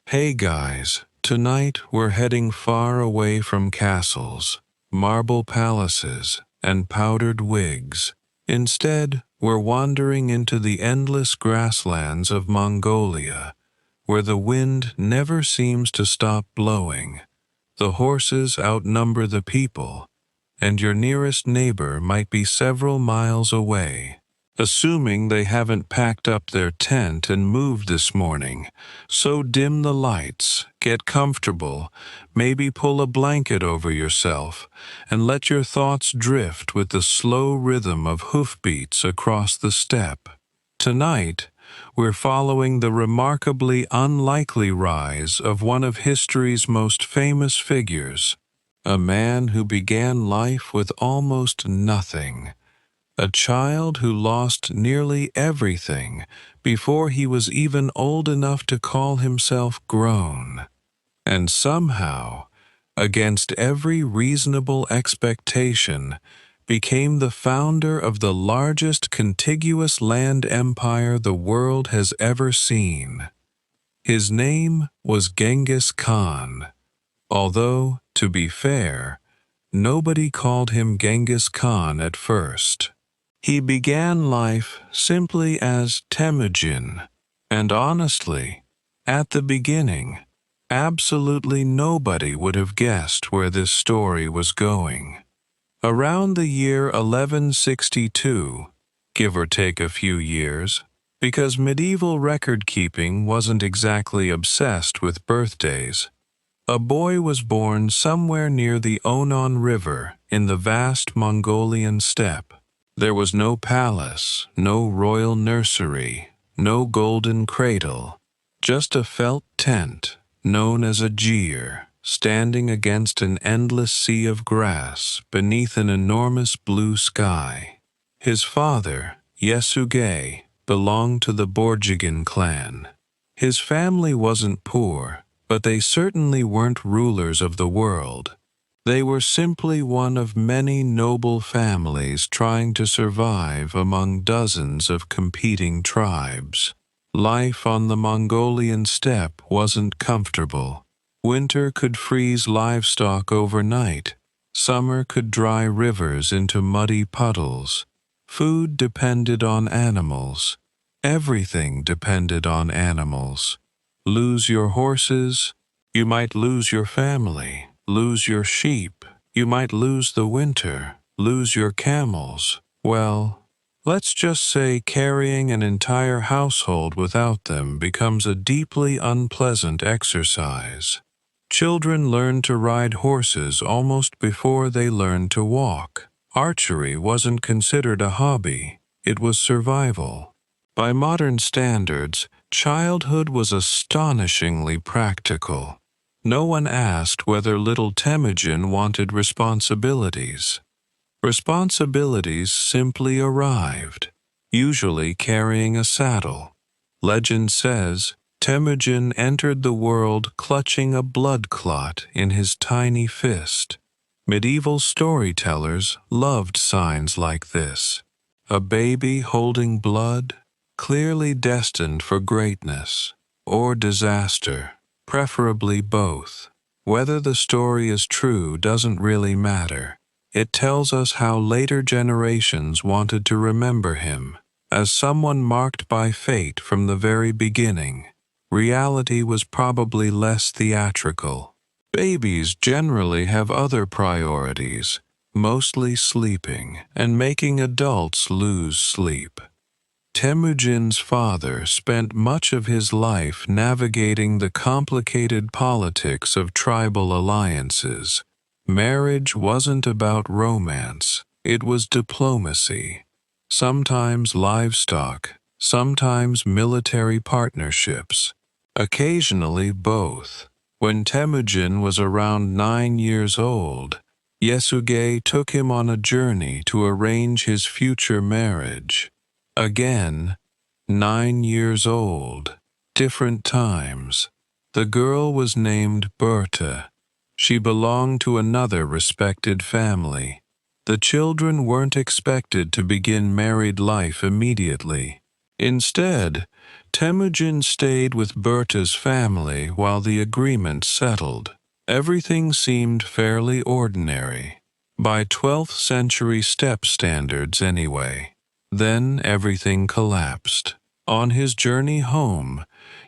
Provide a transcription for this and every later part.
Hey guys, tonight we're heading far away from castles, marble palaces, and powdered wigs. Instead, we're wandering into the endless grasslands of Mongolia, where the wind never seems to stop blowing. The horses outnumber the people, and your nearest neighbor might be several miles away. Assuming they haven't packed up their tent and moved this morning, so dim the lights, get comfortable, maybe pull a blanket over yourself, and let your thoughts drift with the slow rhythm of hoofbeats across the steppe. Tonight, we're following the remarkably unlikely rise of one of history's most famous figures, a man who began life with almost nothing. A child who lost nearly everything before he was even old enough to call himself grown. And somehow, against every reasonable expectation, became the founder of the largest contiguous land empire the world has ever seen. His name was Genghis Khan, although, to be fair, nobody called him Genghis Khan at first. He began life simply as Temüjin, and honestly, at the beginning, absolutely nobody would have guessed where this story was going. Around the year 1162, give or take a few years, because medieval record-keeping wasn't exactly obsessed with birthdays, a boy was born somewhere near the Onon River in the vast Mongolian steppe. There was no palace, no royal nursery, no golden cradle, just a felt tent, known as a jeer, standing against an endless sea of grass beneath an enormous blue sky. His father, Yesugei, belonged to the Borjigin clan. His family wasn't poor, but they certainly weren't rulers of the world. They were simply one of many noble families trying to survive among dozens of competing tribes. Life on the Mongolian steppe wasn't comfortable. Winter could freeze livestock overnight. Summer could dry rivers into muddy puddles. Food depended on animals. Everything depended on animals. Lose your horses, you might lose your family. Lose your sheep, you might lose the winter. Lose your camels. Well, let's just say carrying an entire household without them becomes a deeply unpleasant exercise. Children learn to ride horses almost before they learn to walk. Archery wasn't considered a hobby, it was survival. By modern standards, childhood was astonishingly practical. No one asked whether little Temüjin wanted responsibilities. Responsibilities simply arrived, usually carrying a saddle. Legend says Temüjin entered the world clutching a blood clot in his tiny fist. Medieval storytellers loved signs like this. A baby holding blood, clearly destined for greatness or disaster. Preferably both. Whether the story is true doesn't really matter. It tells us how later generations wanted to remember him, as someone marked by fate from the very beginning. Reality was probably less theatrical. Babies generally have other priorities, mostly sleeping and making adults lose sleep. Temüjin's father spent much of his life navigating the complicated politics of tribal alliances. Marriage wasn't about romance, it was diplomacy. Sometimes livestock, sometimes military partnerships, occasionally both. When Temüjin was around 9 years old, Yesugei took him on a journey to arrange his future marriage. Again, 9 years old, different times. The girl was named Börte. She belonged to another respected family. The children weren't expected to begin married life immediately. Instead, Temüjin stayed with Börte's family while the agreement settled. Everything seemed fairly ordinary, by 12th century steppe standards anyway. Then everything collapsed. On his journey home,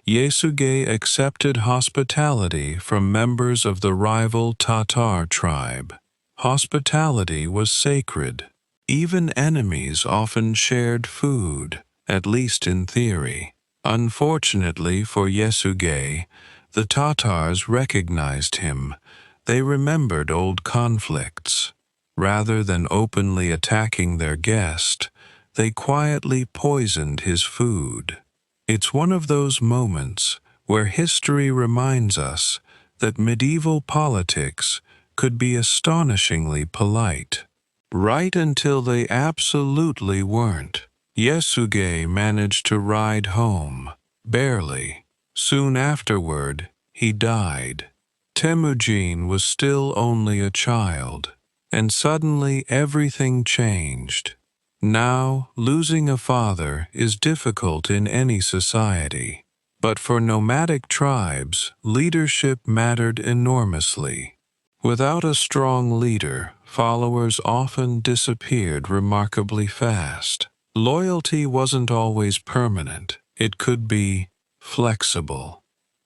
Yasuge accepted hospitality from members of the rival Tatar tribe. Hospitality was sacred. Even enemies often shared food, at least in theory. Unfortunately for Yasuge, the Tatars recognized him. They remembered old conflicts. Rather than openly attacking their guest, they quietly poisoned his food. It's one of those moments where history reminds us that medieval politics could be astonishingly polite. Right until they absolutely weren't. Yasuge managed to ride home, barely. Soon afterward, he died. Temüjin was still only a child, and suddenly everything changed. Now, losing a father is difficult in any society, but for nomadic tribes, leadership mattered enormously. Without a strong leader, followers often disappeared remarkably fast. Loyalty wasn't always permanent. It could be flexible.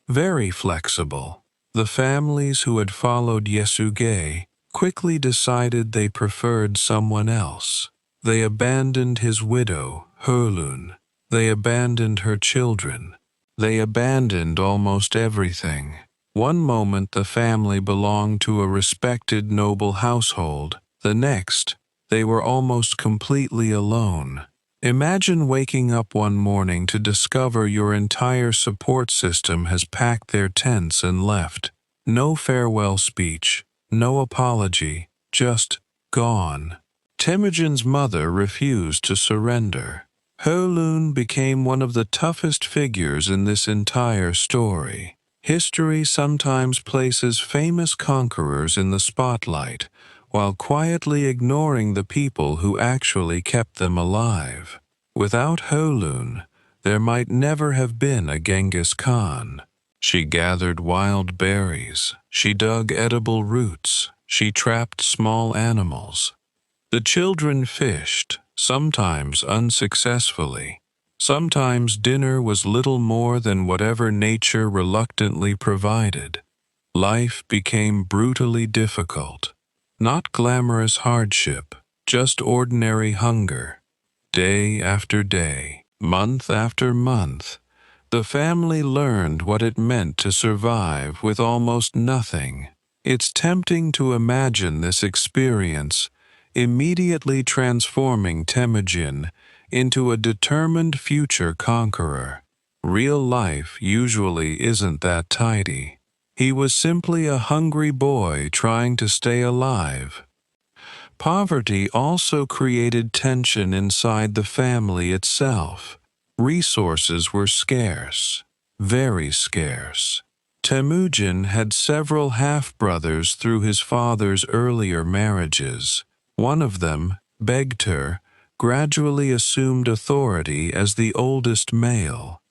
Very flexible. The families who had followed Yasuge quickly decided they preferred someone else. They abandoned his widow, Hörlun. They abandoned her children. They abandoned almost everything. One moment the family belonged to a respected noble household. The next, they were almost completely alone. Imagine waking up one morning to discover your entire support system has packed their tents and left. No farewell speech, no apology, just gone. Temüjin's mother refused to surrender. Hörlun became one of the toughest figures in this entire story. History sometimes places famous conquerors in the spotlight, while quietly ignoring the people who actually kept them alive. Without Hörlun, there might never have been a Genghis Khan. She gathered wild berries, she dug edible roots, she trapped small animals. The children fished, sometimes unsuccessfully. Sometimes dinner was little more than whatever nature reluctantly provided. Life became brutally difficult. Not glamorous hardship, just ordinary hunger. Day after day, month after month, the family learned what it meant to survive with almost nothing. It's tempting to imagine this experience immediately transforming Temüjin into a determined future conqueror. Real life usually isn't that tidy. He was simply a hungry boy trying to stay alive. Poverty also created tension inside the family itself. Resources were scarce, very scarce. Temüjin had several half-brothers through his father's earlier marriages. One of them, Börte, gradually assumed authority as the oldest male.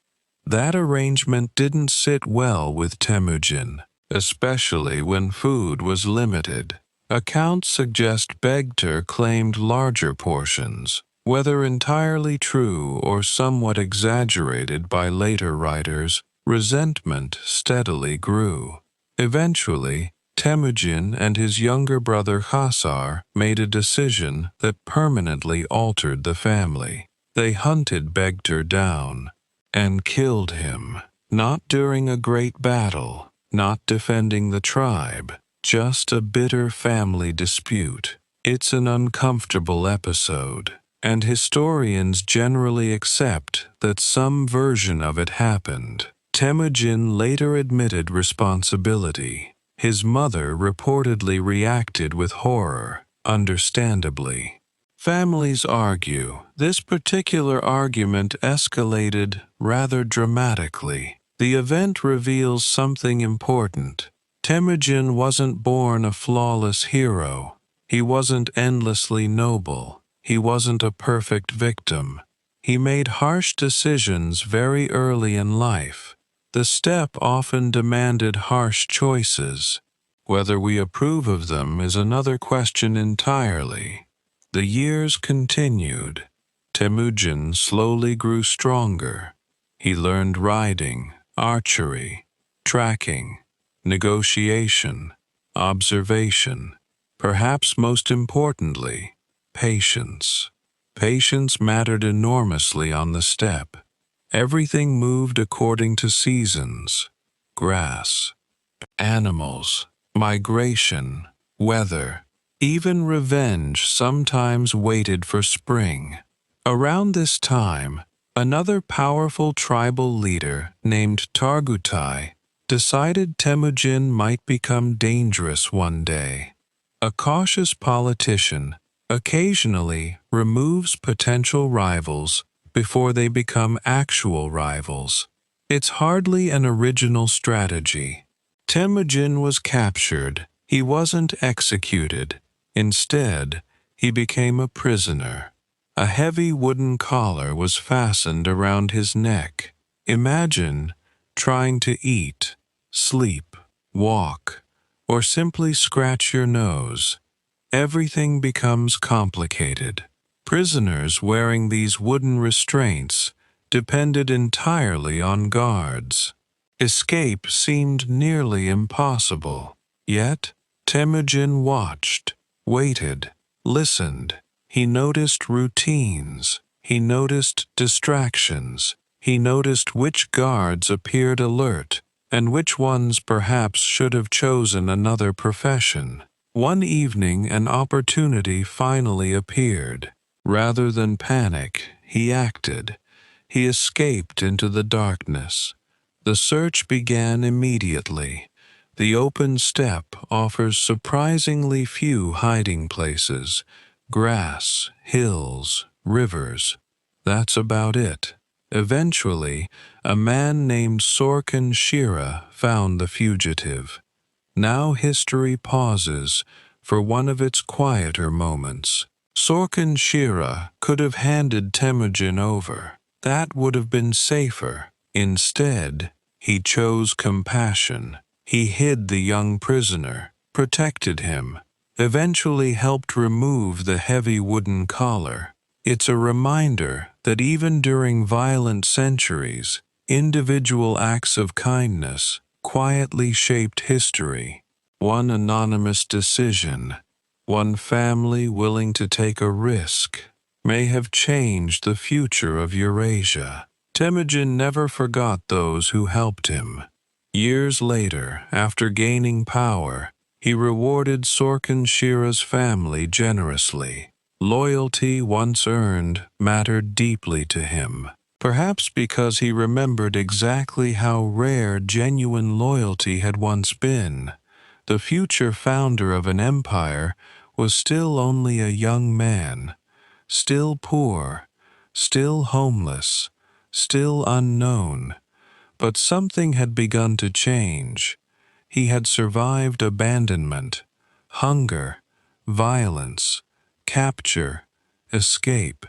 That arrangement didn't sit well with Temüjin, especially when food was limited. Accounts suggest Börte claimed larger portions, whether entirely true or somewhat exaggerated by later writers. Resentment steadily grew. Eventually, Temüjin and his younger brother Khasar made a decision that permanently altered the family. They hunted Börte down and killed him, not during a great battle, not defending the tribe, just a bitter family dispute. It's an uncomfortable episode, and historians generally accept that some version of it happened. Temüjin later admitted responsibility. His mother reportedly reacted with horror, understandably. Families argue. This particular argument escalated rather dramatically. The event reveals something important. Temüjin wasn't born a flawless hero. He wasn't endlessly noble. He wasn't a perfect victim. He made harsh decisions very early in life. The steppe often demanded harsh choices. Whether we approve of them is another question entirely. The years continued. Temüjin slowly grew stronger. He learned riding, archery, tracking, negotiation, observation, perhaps most importantly, patience. Patience mattered enormously on the steppe. Everything moved according to seasons: grass, animals, migration, weather. Even revenge sometimes waited for spring. Around this time, another powerful tribal leader named Kurultai decided Temüjin might become dangerous one day. A cautious politician occasionally removes potential rivals before they become actual rivals. It's hardly an original strategy. Temüjin was captured. He wasn't executed. Instead, he became a prisoner. A heavy wooden collar was fastened around his neck. Imagine trying to eat, sleep, walk, or simply scratch your nose. Everything becomes complicated. Prisoners wearing these wooden restraints depended entirely on guards. Escape seemed nearly impossible. Yet, Temüjin watched, waited, listened. He noticed routines. He noticed distractions. He noticed which guards appeared alert and which ones perhaps should have chosen another profession. One evening, an opportunity finally appeared. Rather than panic, he acted. He escaped into the darkness. The search began immediately. The open steppe offers surprisingly few hiding places: grass, hills, rivers. That's about it. Eventually, a man named Sorkin Shira found the fugitive. Now history pauses for one of its quieter moments. Sorkin Shira could have handed Temüjin over. That would have been safer. Instead, he chose compassion. He hid the young prisoner, protected him, eventually helped remove the heavy wooden collar. It's a reminder that even during violent centuries, individual acts of kindness quietly shaped history. One anonymous decision, one family willing to take a risk, may have changed the future of Eurasia. Temüjin never forgot those who helped him. Years later, after gaining power, he rewarded Sorkin Shira's family generously. Loyalty once earned mattered deeply to him. Perhaps because he remembered exactly how rare genuine loyalty had once been. The future founder of an empire was still only a young man, still poor, still homeless, still unknown. But something had begun to change. He had survived abandonment, hunger, violence, capture, escape.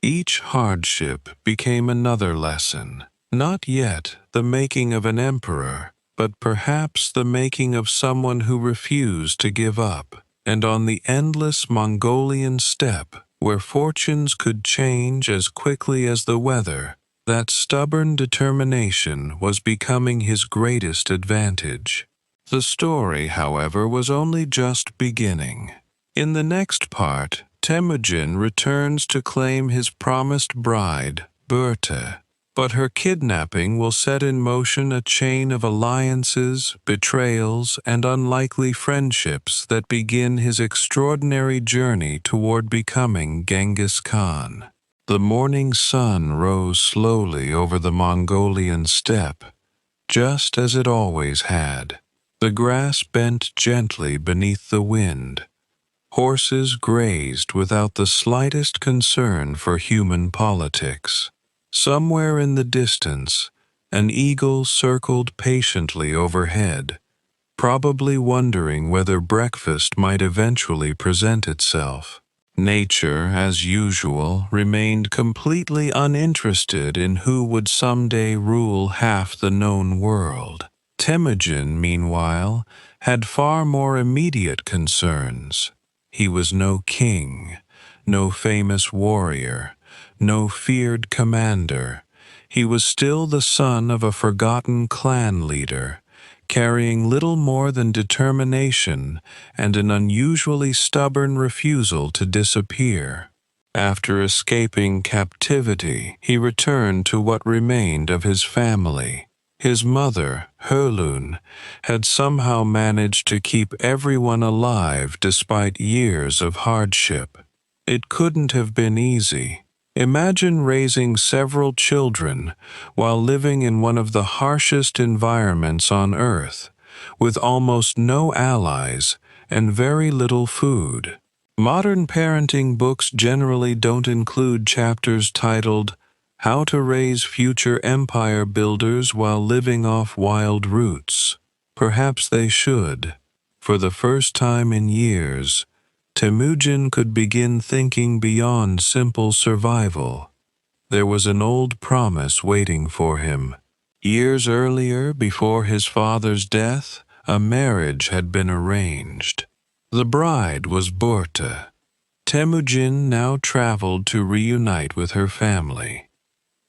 Each hardship became another lesson. Not yet the making of an emperor, but perhaps the making of someone who refused to give up. And on the endless Mongolian steppe, where fortunes could change as quickly as the weather, that stubborn determination was becoming his greatest advantage. The story, however, was only just beginning. In the next part, Temüjin returns to claim his promised bride, Börte, but her kidnapping will set in motion a chain of alliances, betrayals, and unlikely friendships that begin his extraordinary journey toward becoming Genghis Khan. The morning sun rose slowly over the Mongolian steppe, just as it always had. The grass bent gently beneath the wind. Horses grazed without the slightest concern for human politics. Somewhere in the distance, an eagle circled patiently overhead, probably wondering whether breakfast might eventually present itself. Nature, as usual, remained completely uninterested in who would someday rule half the known world. Temüjin, meanwhile, had far more immediate concerns. He was no king, no famous warrior, no feared commander. He was still the son of a forgotten clan leader, carrying little more than determination and an unusually stubborn refusal to disappear. After escaping captivity, he returned to what remained of his family. His mother, Herlun, had somehow managed to keep everyone alive despite years of hardship. It couldn't have been easy. Imagine raising several children while living in one of the harshest environments on Earth, with almost no allies and very little food. Modern parenting books generally don't include chapters titled How to Raise Future Empire Builders While Living Off Wild Roots. Perhaps they should. For the first time in years, Temüjin could begin thinking beyond simple survival. There was an old promise waiting for him. Years earlier, before his father's death, a marriage had been arranged. The bride was Börte. Temüjin now traveled to reunite with her family.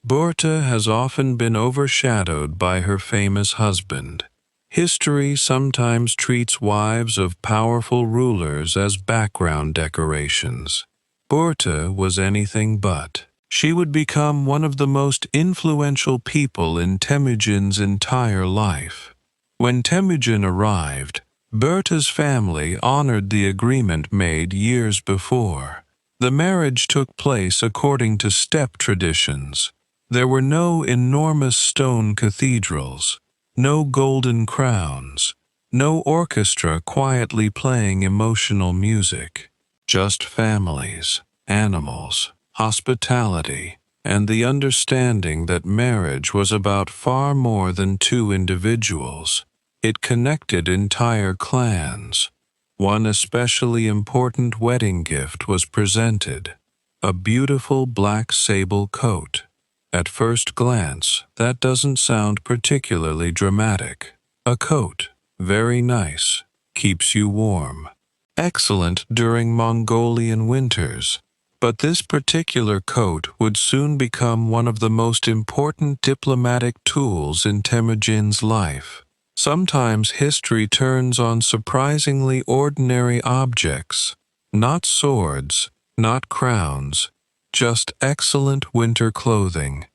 Börte has often been overshadowed by her famous husband. History sometimes treats wives of powerful rulers as background decorations. Börte was anything but. She would become one of the most influential people in Temüjin's entire life. When Temüjin arrived, Börte's family honored the agreement made years before. The marriage took place according to steppe traditions. There were no enormous stone cathedrals, no golden crowns, no orchestra quietly playing emotional music. Just families, animals, hospitality, and the understanding that marriage was about far more than two individuals. It connected entire clans. One especially important wedding gift was presented, a beautiful black sable coat. At first glance, that doesn't sound particularly dramatic. A coat, very nice, keeps you warm. Excellent during Mongolian winters. But this particular coat would soon become one of the most important diplomatic tools in Temüjin's life. Sometimes history turns on surprisingly ordinary objects, not swords, not crowns, just excellent winter clothing.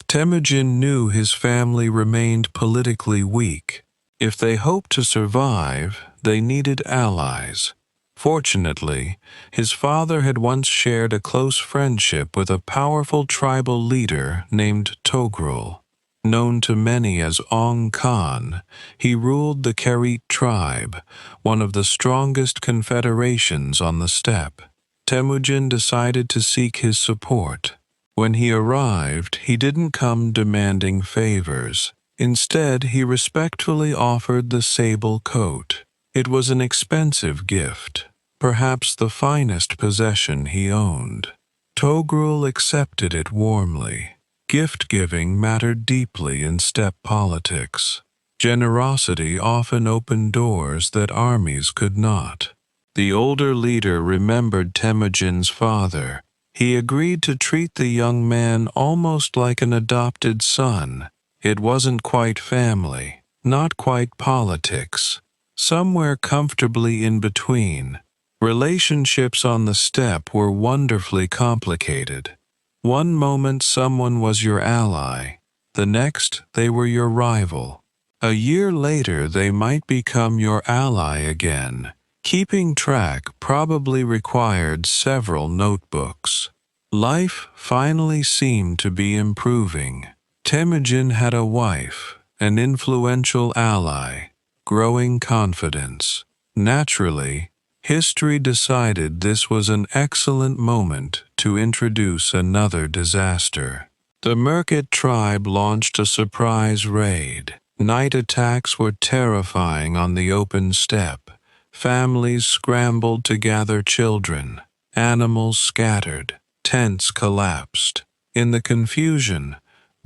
Temüjin knew his family remained politically weak. If they hoped to survive, they needed allies. Fortunately, his father had once shared a close friendship with a powerful tribal leader named Togrul. Known to many as Ong Khan, he ruled the Kerit tribe, one of the strongest confederations on the steppe. Temüjin decided to seek his support. When he arrived, he didn't come demanding favors. Instead, he respectfully offered the sable coat. It was an expensive gift, perhaps the finest possession he owned. Togrul accepted it warmly. Gift-giving mattered deeply in steppe politics. Generosity often opened doors that armies could not. The older leader remembered Temüjin's father. He agreed to treat the young man almost like an adopted son. It wasn't quite family, not quite politics. Somewhere comfortably in between. Relationships on the steppe were wonderfully complicated. One moment someone was your ally, the next they were your rival. A year later they might become your ally again. Keeping track probably required several notebooks. Life finally seemed to be improving. Temüjin had a wife, an influential ally, growing confidence. Naturally, history decided this was an excellent moment to introduce another disaster. The Merkit tribe launched a surprise raid. Night attacks were terrifying on the open steppe. Families scrambled to gather children. Animals scattered, tents collapsed. In the confusion,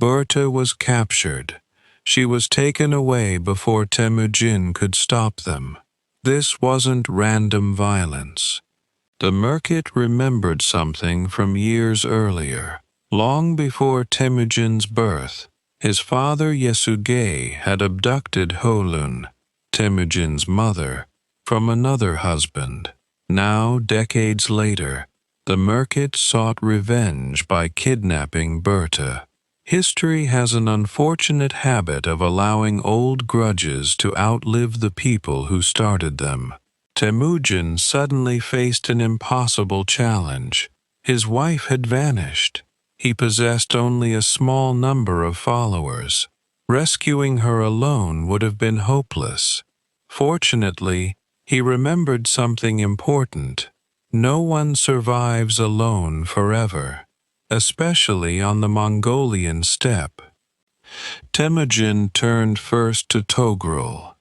Börte was captured. She was taken away before Temüjin could stop them. This wasn't random violence. The merchant remembered something from years earlier. Long before Temüjin's birth, his father Yesugei had abducted Holun, Temüjin's mother, from another husband. Now, decades later, the merchant sought revenge by kidnapping Börte. History has an unfortunate habit of allowing old grudges to outlive the people who started them. Temüjin suddenly faced an impossible challenge. His wife had vanished. He possessed only a small number of followers. Rescuing her alone would have been hopeless. Fortunately, he remembered something important. No one survives alone forever, especially on the Mongolian steppe. Temüjin turned first to Togrul.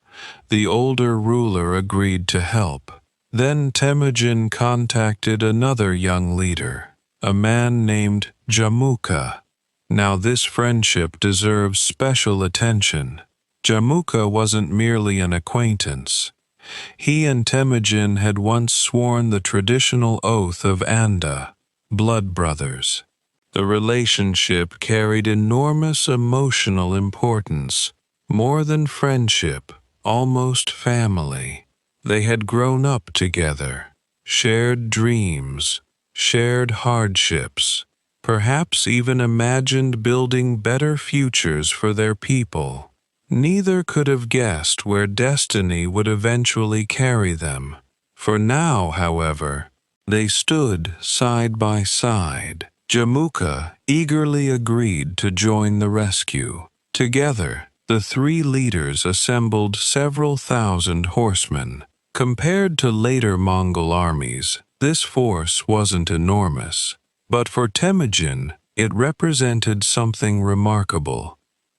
The older ruler agreed to help. Then Temüjin contacted another young leader, a man named Jamukha. Now this friendship deserves special attention. Jamukha wasn't merely an acquaintance. He and Temüjin had once sworn the traditional oath of Anda, blood brothers. The relationship carried enormous emotional importance, more than friendship, almost family. They had grown up together, shared dreams, shared hardships, perhaps even imagined building better futures for their people. Neither could have guessed where destiny would eventually carry them. For now, however, they stood side by side. Jamukha eagerly agreed to join the rescue. Together, the three leaders assembled several thousand horsemen. Compared to later Mongol armies, this force wasn't enormous. But for Temüjin, it represented something remarkable.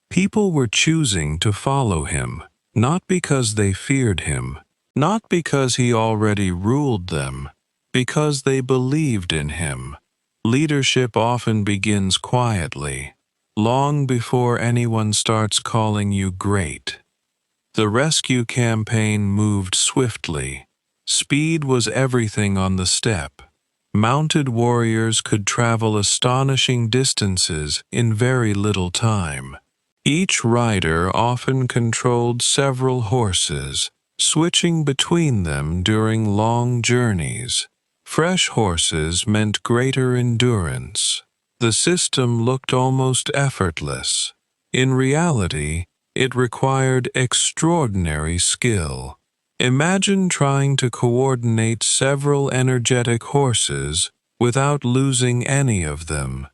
People were choosing to follow him, not because they feared him, not because he already ruled them, because they believed in him. Leadership often begins quietly, long before anyone starts calling you great. The rescue campaign moved swiftly. Speed was everything on the steppe. Mounted warriors could travel astonishing distances in very little time. Each rider often controlled several horses, switching between them during long journeys. Fresh horses meant greater endurance. The system looked almost effortless. In reality, it required extraordinary skill. Imagine trying to coordinate several energetic horses without losing any of them.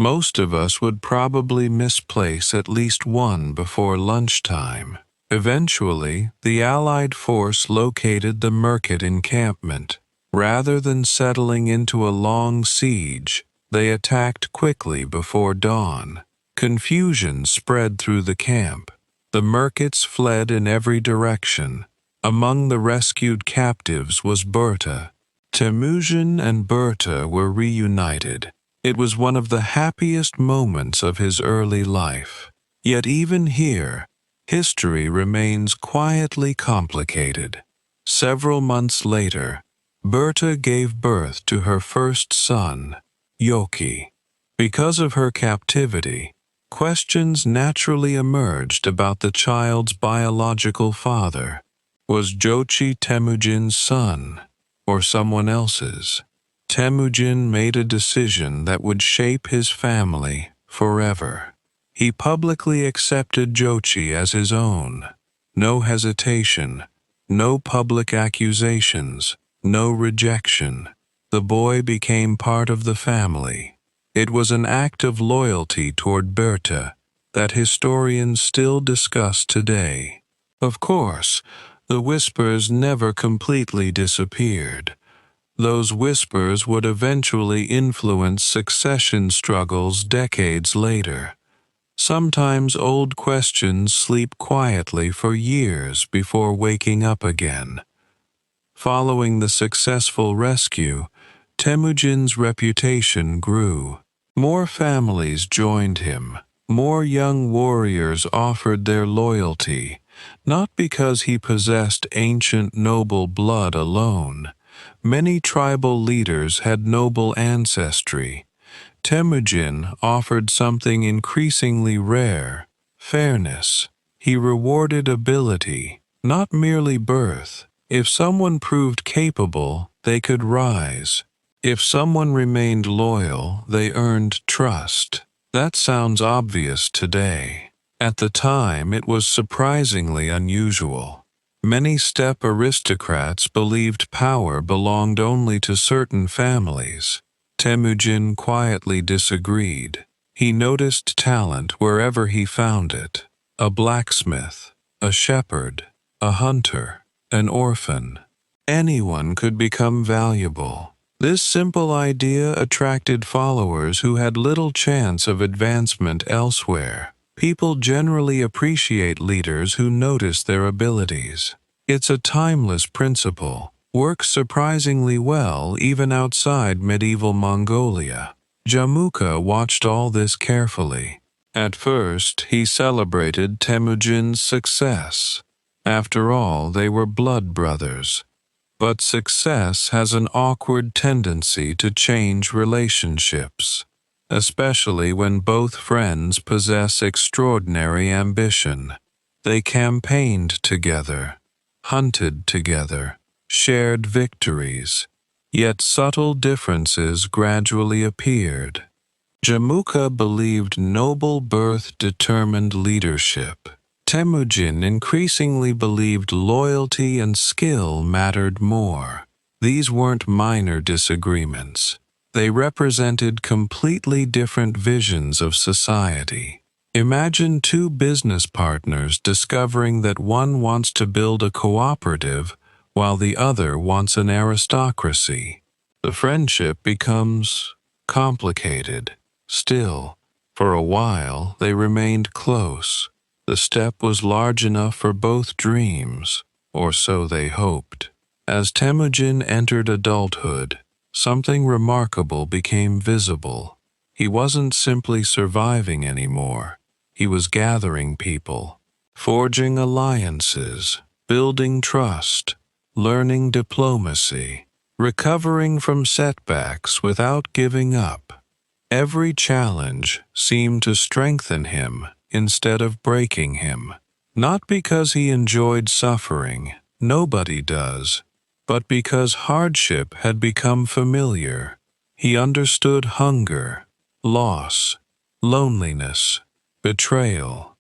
Most of us would probably misplace at least one before lunchtime. Eventually, the Allied force located the merchant encampment. Rather than settling into a long siege, they attacked quickly before dawn. Confusion spread through the camp. The merchants fled in every direction. Among the rescued captives was Börte. Temüjin and Börte were reunited. It was one of the happiest moments of his early life. Yet even here, history remains quietly complicated. Several months later, Börte gave birth to her first son, Yoki. Because of her captivity, questions naturally emerged about the child's biological father. Was Jochi Temüjin's son, or someone else's? Temüjin made a decision that would shape his family forever. He publicly accepted Jochi as his own. No hesitation, no public accusations, no rejection. The boy became part of the family. It was an act of loyalty toward Börte that historians still discuss today. Of course, the whispers never completely disappeared. Those whispers would eventually influence succession struggles decades later. Sometimes old questions sleep quietly for years before waking up again. Following the successful rescue, Temujin's reputation grew. More families joined him. More young warriors offered their loyalty, not because he possessed ancient noble blood alone. Many tribal leaders had noble ancestry. Temujin offered something increasingly rare: fairness. He rewarded ability, not merely birth. If someone proved capable, they could rise. If someone remained loyal, they earned trust. That sounds obvious today. At the time, it was surprisingly unusual. Many steppe aristocrats believed power belonged only to certain families. Temujin quietly disagreed. He noticed talent wherever he found it: a blacksmith, a shepherd, a hunter, an orphan. Anyone could become valuable. This simple idea attracted followers who had little chance of advancement elsewhere. People generally appreciate leaders who notice their abilities. It's a timeless principle, works surprisingly well even outside medieval Mongolia. Jamukha watched all this carefully. At first, he celebrated Temujin's success. After all, they were blood brothers. But success has an awkward tendency to change relationships, especially when both friends possess extraordinary ambition. They campaigned together, hunted together, shared victories, yet subtle differences gradually appeared. Jamukha believed noble birth determined leadership. Temujin increasingly believed loyalty and skill mattered more. These weren't minor disagreements. They represented completely different visions of society. Imagine two business partners discovering that one wants to build a cooperative while the other wants an aristocracy. The friendship becomes complicated. Still, for a while, they remained close. The steppe was large enough for both dreams, or so they hoped. As Temujin entered adulthood, something remarkable became visible. He wasn't simply surviving anymore. He was gathering people, forging alliances, building trust, learning diplomacy, recovering from setbacks without giving up. Every challenge seemed to strengthen him instead of breaking him. Not because he enjoyed suffering, nobody does, but because hardship had become familiar. He understood hunger, loss, loneliness, betrayal.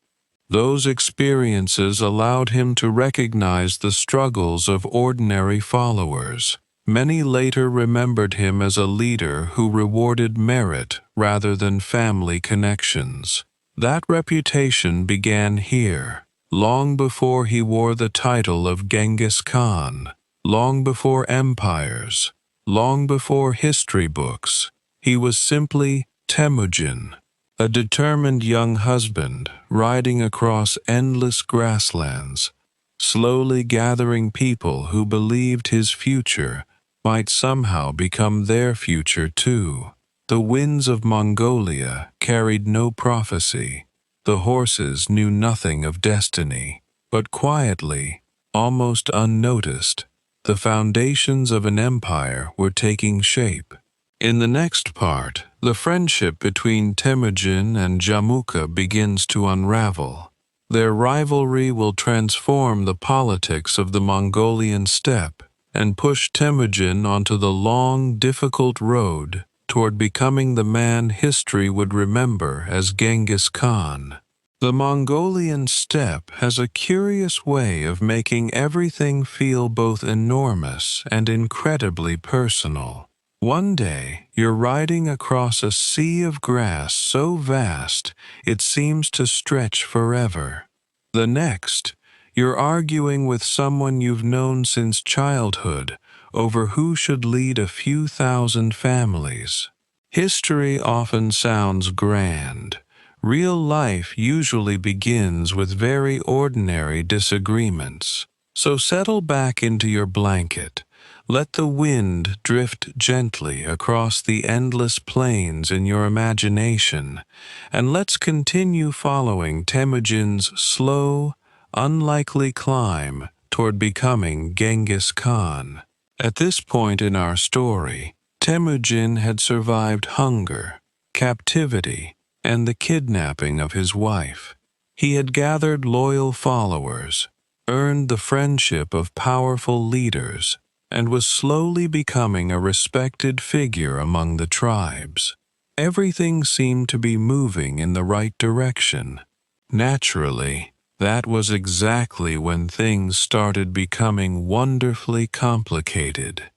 Those experiences allowed him to recognize the struggles of ordinary followers. Many later remembered him as a leader who rewarded merit rather than family connections. That reputation began here, long before he wore the title of Genghis Khan, long before empires, long before history books. He was simply Temujin, a determined young husband riding across endless grasslands, slowly gathering people who believed his future might somehow become their future too. The winds of Mongolia carried no prophecy. The horses knew nothing of destiny. But quietly, almost unnoticed, the foundations of an empire were taking shape. In the next part, the friendship between Temujin and Jamukha begins to unravel. Their rivalry will transform the politics of the Mongolian steppe and push Temujin onto the long, difficult road toward becoming the man history would remember as Genghis Khan. The Mongolian steppe has a curious way of making everything feel both enormous and incredibly personal. One day, you're riding across a sea of grass so vast it seems to stretch forever. The next, you're arguing with someone you've known since childhood over who should lead a few thousand families. History often sounds grand. Real life usually begins with very ordinary disagreements. So settle back into your blanket. Let the wind drift gently across the endless plains in your imagination, and let's continue following Temüjin's slow, unlikely climb toward becoming Genghis Khan. At this point in our story, Temüjin had survived hunger, captivity, and the kidnapping of his wife. He had gathered loyal followers, earned the friendship of powerful leaders, and was slowly becoming a respected figure among the tribes. Everything seemed to be moving in the right direction. Naturally, that was exactly when things started becoming wonderfully complicated.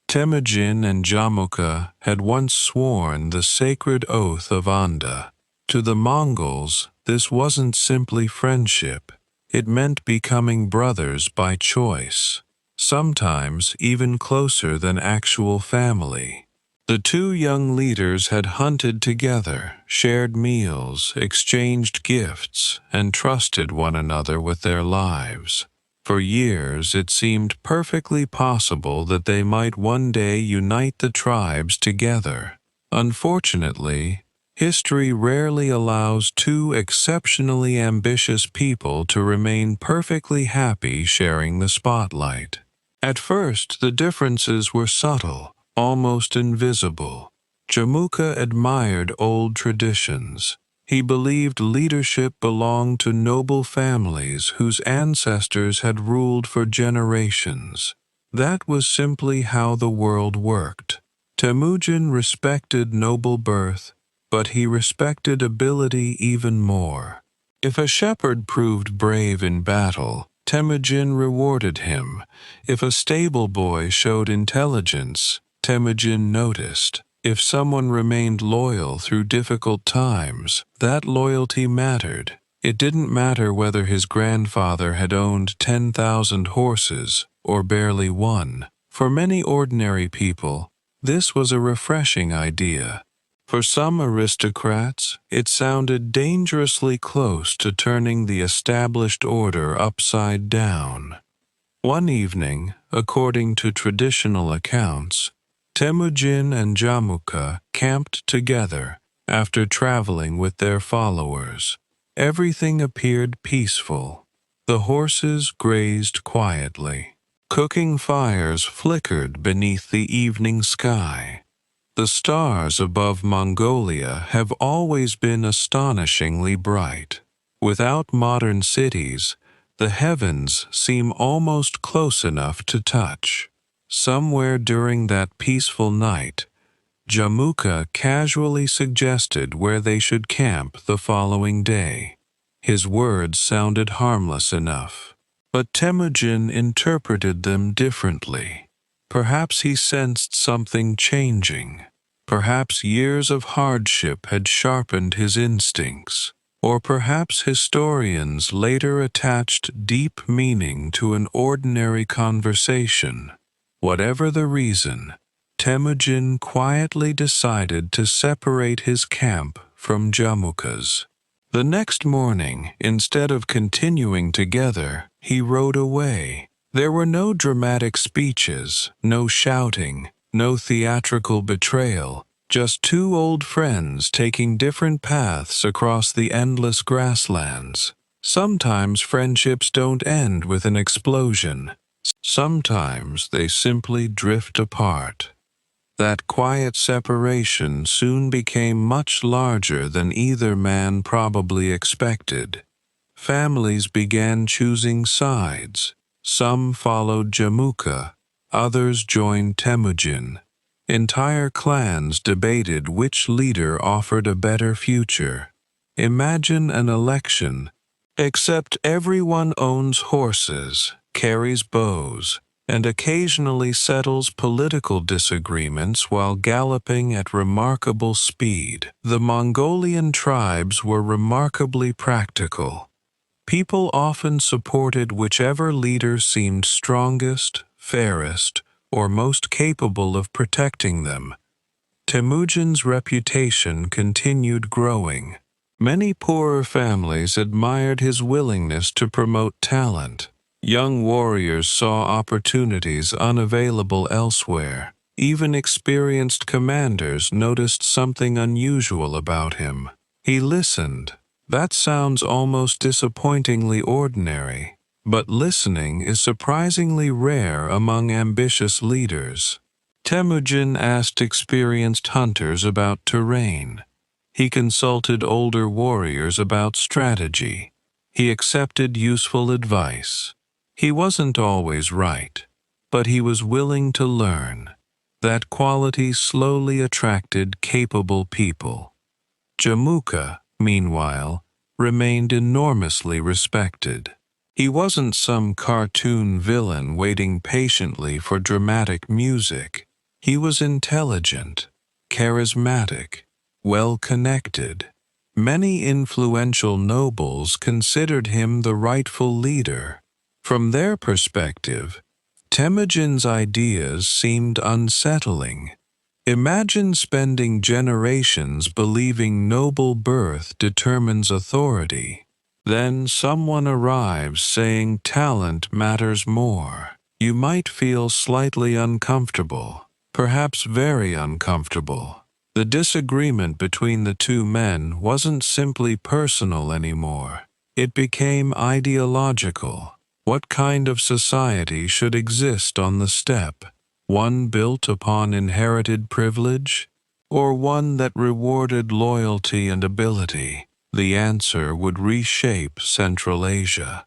Temüjin and Jamukha had once sworn the sacred oath of Anda. To the Mongols, this wasn't simply friendship. It meant becoming brothers by choice, sometimes even closer than actual family. The two young leaders had hunted together, shared meals, exchanged gifts, and trusted one another with their lives. For years, it seemed perfectly possible that they might one day unite the tribes together. Unfortunately, history rarely allows two exceptionally ambitious people to remain perfectly happy sharing the spotlight. At first, the differences were subtle, almost invisible. Jamukha admired old traditions. He believed leadership belonged to noble families whose ancestors had ruled for generations. That was simply how the world worked. Temüjin respected noble birth, but he respected ability even more. If a shepherd proved brave in battle, Temüjin rewarded him. If a stable boy showed intelligence, Temüjin noticed. If someone remained loyal through difficult times, that loyalty mattered. It didn't matter whether his grandfather had owned 10,000 horses or barely one. For many ordinary people, this was a refreshing idea. For some aristocrats, it sounded dangerously close to turning the established order upside down. One evening, according to traditional accounts, Temüjin and Jamukha camped together after traveling with their followers. Everything appeared peaceful. The horses grazed quietly. Cooking fires flickered beneath the evening sky. The stars above Mongolia have always been astonishingly bright. Without modern cities, the heavens seem almost close enough to touch. Somewhere during that peaceful night, Jamukha casually suggested where they should camp the following day. His words sounded harmless enough, but Temüjin interpreted them differently. Perhaps he sensed something changing. Perhaps years of hardship had sharpened his instincts. Or perhaps historians later attached deep meaning to an ordinary conversation. Whatever the reason, Temüjin quietly decided to separate his camp from Jamukha's. The next morning, instead of continuing together, he rode away. There were no dramatic speeches, no shouting, no theatrical betrayal, just two old friends taking different paths across the endless grasslands. Sometimes friendships don't end with an explosion. Sometimes they simply drift apart. That quiet separation soon became much larger than either man probably expected. Families began choosing sides. Some followed Jamukha, others joined Temüjin. Entire clans debated which leader offered a better future. Imagine an election, except everyone owns horses, carries bows, and occasionally settles political disagreements while galloping at remarkable speed. The Mongolian tribes were remarkably practical. People often supported whichever leader seemed strongest, fairest, or most capable of protecting them. Temüjin's reputation continued growing. Many poorer families admired his willingness to promote talent. Young warriors saw opportunities unavailable elsewhere. Even experienced commanders noticed something unusual about him. He listened. That sounds almost disappointingly ordinary, but listening is surprisingly rare among ambitious leaders. Temüjin asked experienced hunters about terrain. He consulted older warriors about strategy. He accepted useful advice. He wasn't always right, but he was willing to learn. That quality slowly attracted capable people. Jamukha, meanwhile, remained enormously respected. He wasn't some cartoon villain waiting patiently for dramatic music. He was intelligent, charismatic, well-connected. Many influential nobles considered him the rightful leader. From their perspective, Temüjin's ideas seemed unsettling. Imagine spending generations believing noble birth determines authority. Then someone arrives saying talent matters more. You might feel slightly uncomfortable, perhaps very uncomfortable. The disagreement between the two men wasn't simply personal anymore. It became ideological. What kind of society should exist on the steppe? One built upon inherited privilege, or one that rewarded loyalty and ability? The answer would reshape Central Asia.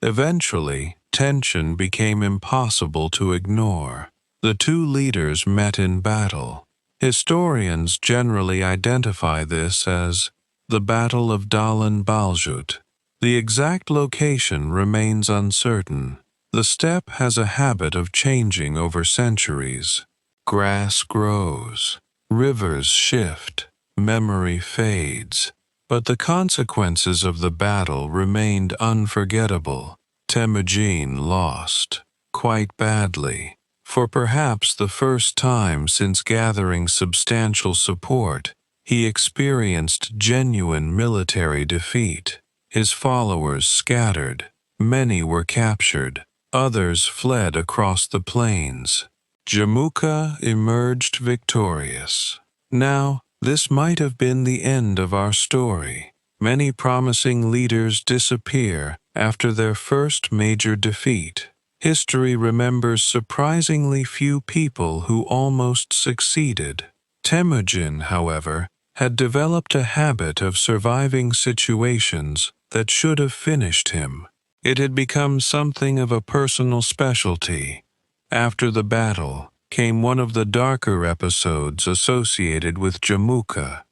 Eventually, tension became impossible to ignore. The two leaders met in battle. Historians generally identify this as the Battle of Dahlan Baljut. The exact location remains uncertain. The steppe has a habit of changing over centuries. Grass grows, rivers shift, memory fades. But the consequences of the battle remained unforgettable. Temüjin lost, quite badly. For perhaps the first time since gathering substantial support, he experienced genuine military defeat. His followers scattered. Many were captured. Others fled across the plains. Jamukha emerged victorious. Now, this might have been the end of our story. Many promising leaders disappear after their first major defeat. History remembers surprisingly few people who almost succeeded. Temüjin, however, had developed a habit of surviving situations that should have finished him. It had become something of a personal specialty. After the battle came one of the darker episodes associated with Jamukha.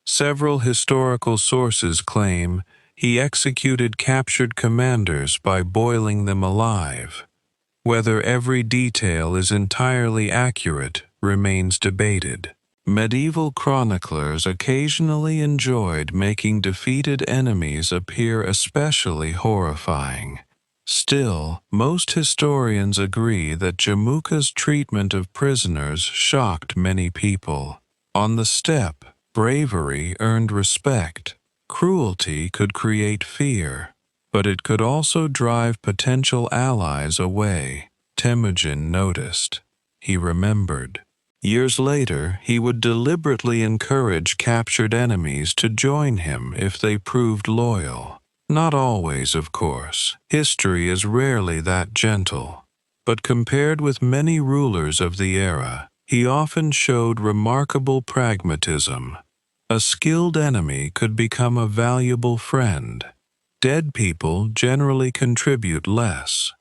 Several historical sources claim he executed captured commanders by boiling them alive. Whether every detail is entirely accurate remains debated. Medieval chroniclers occasionally enjoyed making defeated enemies appear especially horrifying. Still, most historians agree that Jamukha's treatment of prisoners shocked many people. On the steppe, bravery earned respect. Cruelty could create fear, but it could also drive potential allies away. Temüjin noticed. He remembered. Years later, he would deliberately encourage captured enemies to join him if they proved loyal. Not always, of course. History is rarely that gentle. But compared with many rulers of the era, he often showed remarkable pragmatism. A skilled enemy could become a valuable friend. Dead people generally contribute less.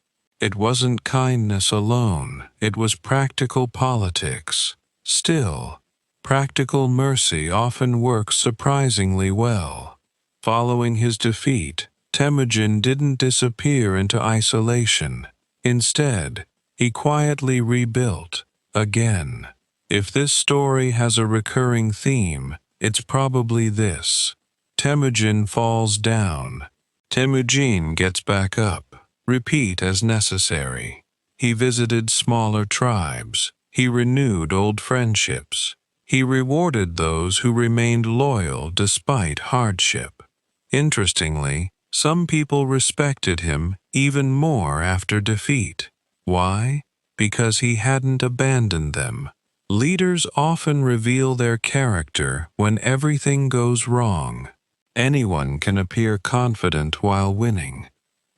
It wasn't kindness alone, it was practical politics. Still, practical mercy often works surprisingly well. Following his defeat, Temüjin didn't disappear into isolation. Instead, he quietly rebuilt, again. If this story has a recurring theme, it's probably this. Temüjin falls down. Temüjin gets back up. Repeat as necessary. He visited smaller tribes. He renewed old friendships. He rewarded those who remained loyal despite hardship. Interestingly, some people respected him even more after defeat. Why? Because he hadn't abandoned them. Leaders often reveal their character when everything goes wrong. Anyone can appear confident while winning.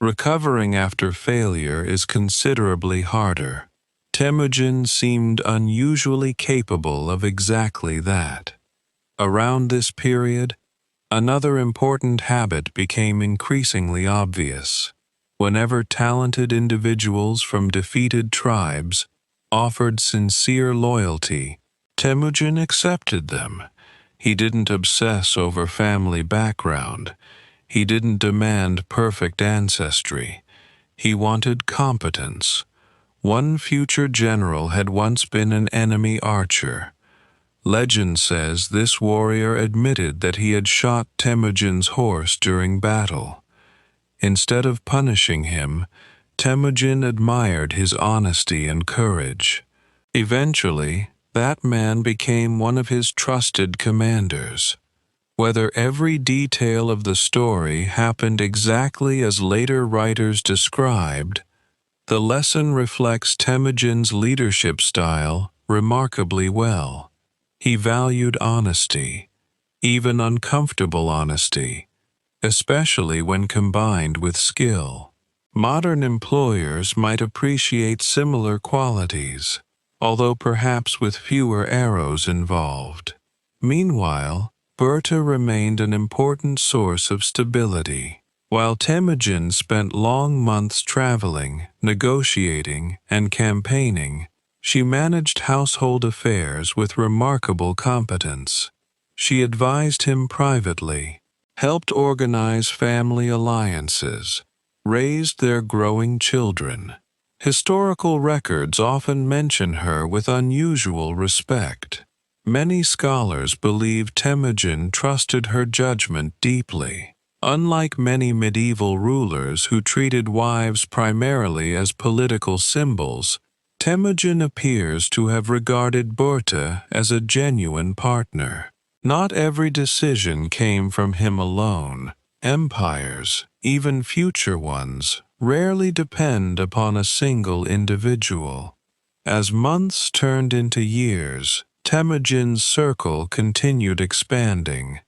Recovering after failure is considerably harder. Temüjin seemed unusually capable of exactly that. Around this period, another important habit became increasingly obvious. Whenever talented individuals from defeated tribes offered sincere loyalty, Temüjin accepted them. He didn't obsess over family background. He didn't demand perfect ancestry. He wanted competence. One future general had once been an enemy archer. Legend says this warrior admitted that he had shot Temüjin's horse during battle. Instead of punishing him, Temüjin admired his honesty and courage. Eventually, that man became one of his trusted commanders. Whether every detail of the story happened exactly as later writers described, the lesson reflects Temüjin's leadership style remarkably well. He valued honesty, even uncomfortable honesty, especially when combined with skill. Modern employers might appreciate similar qualities, although perhaps with fewer arrows involved. Meanwhile, Börte remained an important source of stability. While Temüjin spent long months traveling, negotiating, and campaigning, she managed household affairs with remarkable competence. She advised him privately, helped organize family alliances, raised their growing children. Historical records often mention her with unusual respect. Many scholars believe Temüjin trusted her judgment deeply. Unlike many medieval rulers who treated wives primarily as political symbols, Temüjin appears to have regarded Börte as a genuine partner. Not every decision came from him alone. Empires, even future ones, rarely depend upon a single individual. As months turned into years, Temüjin's circle continued expanding.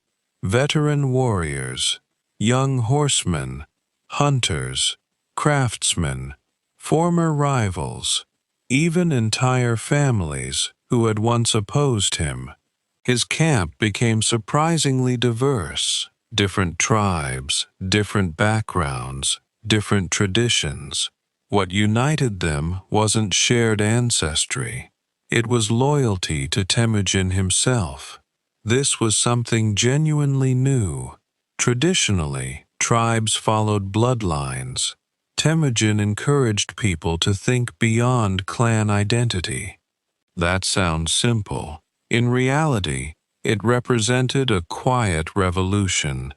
Veteran warriors, young horsemen, hunters, craftsmen, former rivals, even entire families who had once opposed him. His camp became surprisingly diverse. Different tribes, different backgrounds, different traditions. What united them wasn't shared ancestry. It was loyalty to Temüjin himself. This was something genuinely new. Traditionally, tribes followed bloodlines. Temüjin encouraged people to think beyond clan identity. That sounds simple. In reality, it represented a quiet revolution.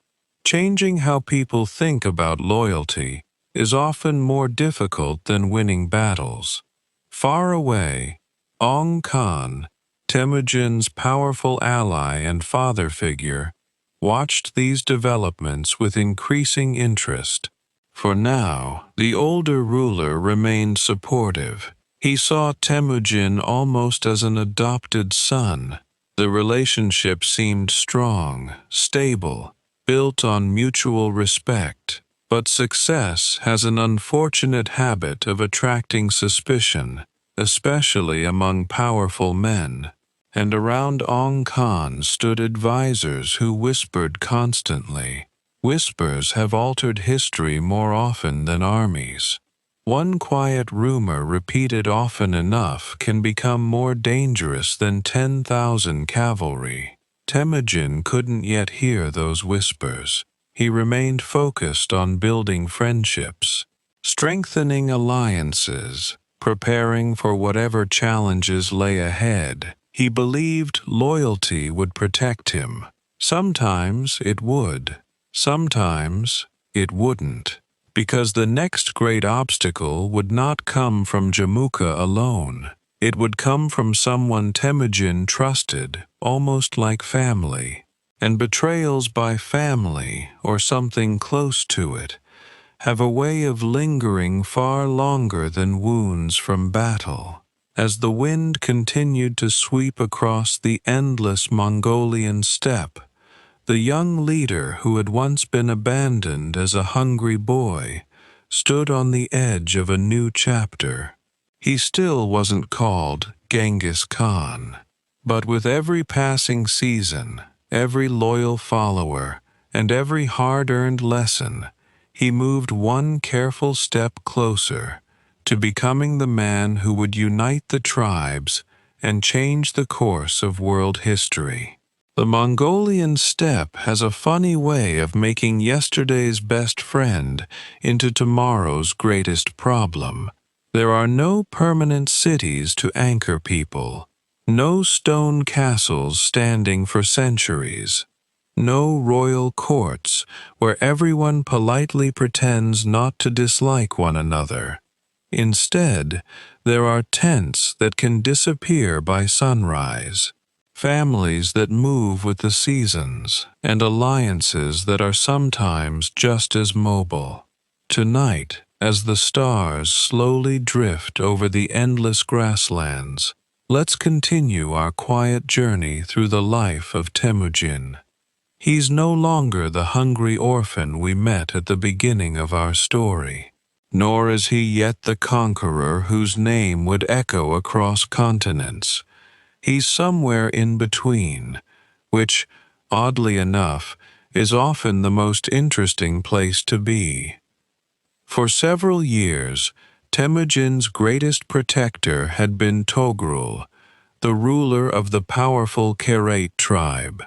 Changing how people think about loyalty is often more difficult than winning battles. Far away, Ong Khan, Temüjin's powerful ally and father figure, watched these developments with increasing interest. For now, the older ruler remained supportive. He saw Temüjin almost as an adopted son. The relationship seemed strong, stable, built on mutual respect. But success has an unfortunate habit of attracting suspicion, especially among powerful men. And around Ong Khan stood advisors who whispered constantly. Whispers have altered history more often than armies. One quiet rumor repeated often enough can become more dangerous than 10,000 cavalry. Temüjin couldn't yet hear those whispers. He remained focused on building friendships, strengthening alliances, preparing for whatever challenges lay ahead. He believed loyalty would protect him. Sometimes it would. Sometimes it wouldn't. Because the next great obstacle would not come from Jamukha alone. It would come from someone Temüjin trusted, almost like family. And betrayals by family, or something close to it, have a way of lingering far longer than wounds from battle. As the wind continued to sweep across the endless Mongolian steppe, the young leader who had once been abandoned as a hungry boy stood on the edge of a new chapter. He still wasn't called Genghis Khan, but with every passing season, every loyal follower, and every hard-earned lesson, he moved one careful step closer to becoming the man who would unite the tribes and change the course of world history. The Mongolian steppe has a funny way of making yesterday's best friend into tomorrow's greatest problem. There are no permanent cities to anchor people, no stone castles standing for centuries, no royal courts where everyone politely pretends not to dislike one another. Instead, there are tents that can disappear by sunrise, families that move with the seasons, and alliances that are sometimes just as mobile. Tonight, as the stars slowly drift over the endless grasslands, let's continue our quiet journey through the life of Temüjin. He's no longer the hungry orphan we met at the beginning of our story, nor is he yet the conqueror whose name would echo across continents. He's somewhere in between, which, oddly enough, is often the most interesting place to be. For several years, Temüjin's greatest protector had been Togrul, the ruler of the powerful Kurultai tribe.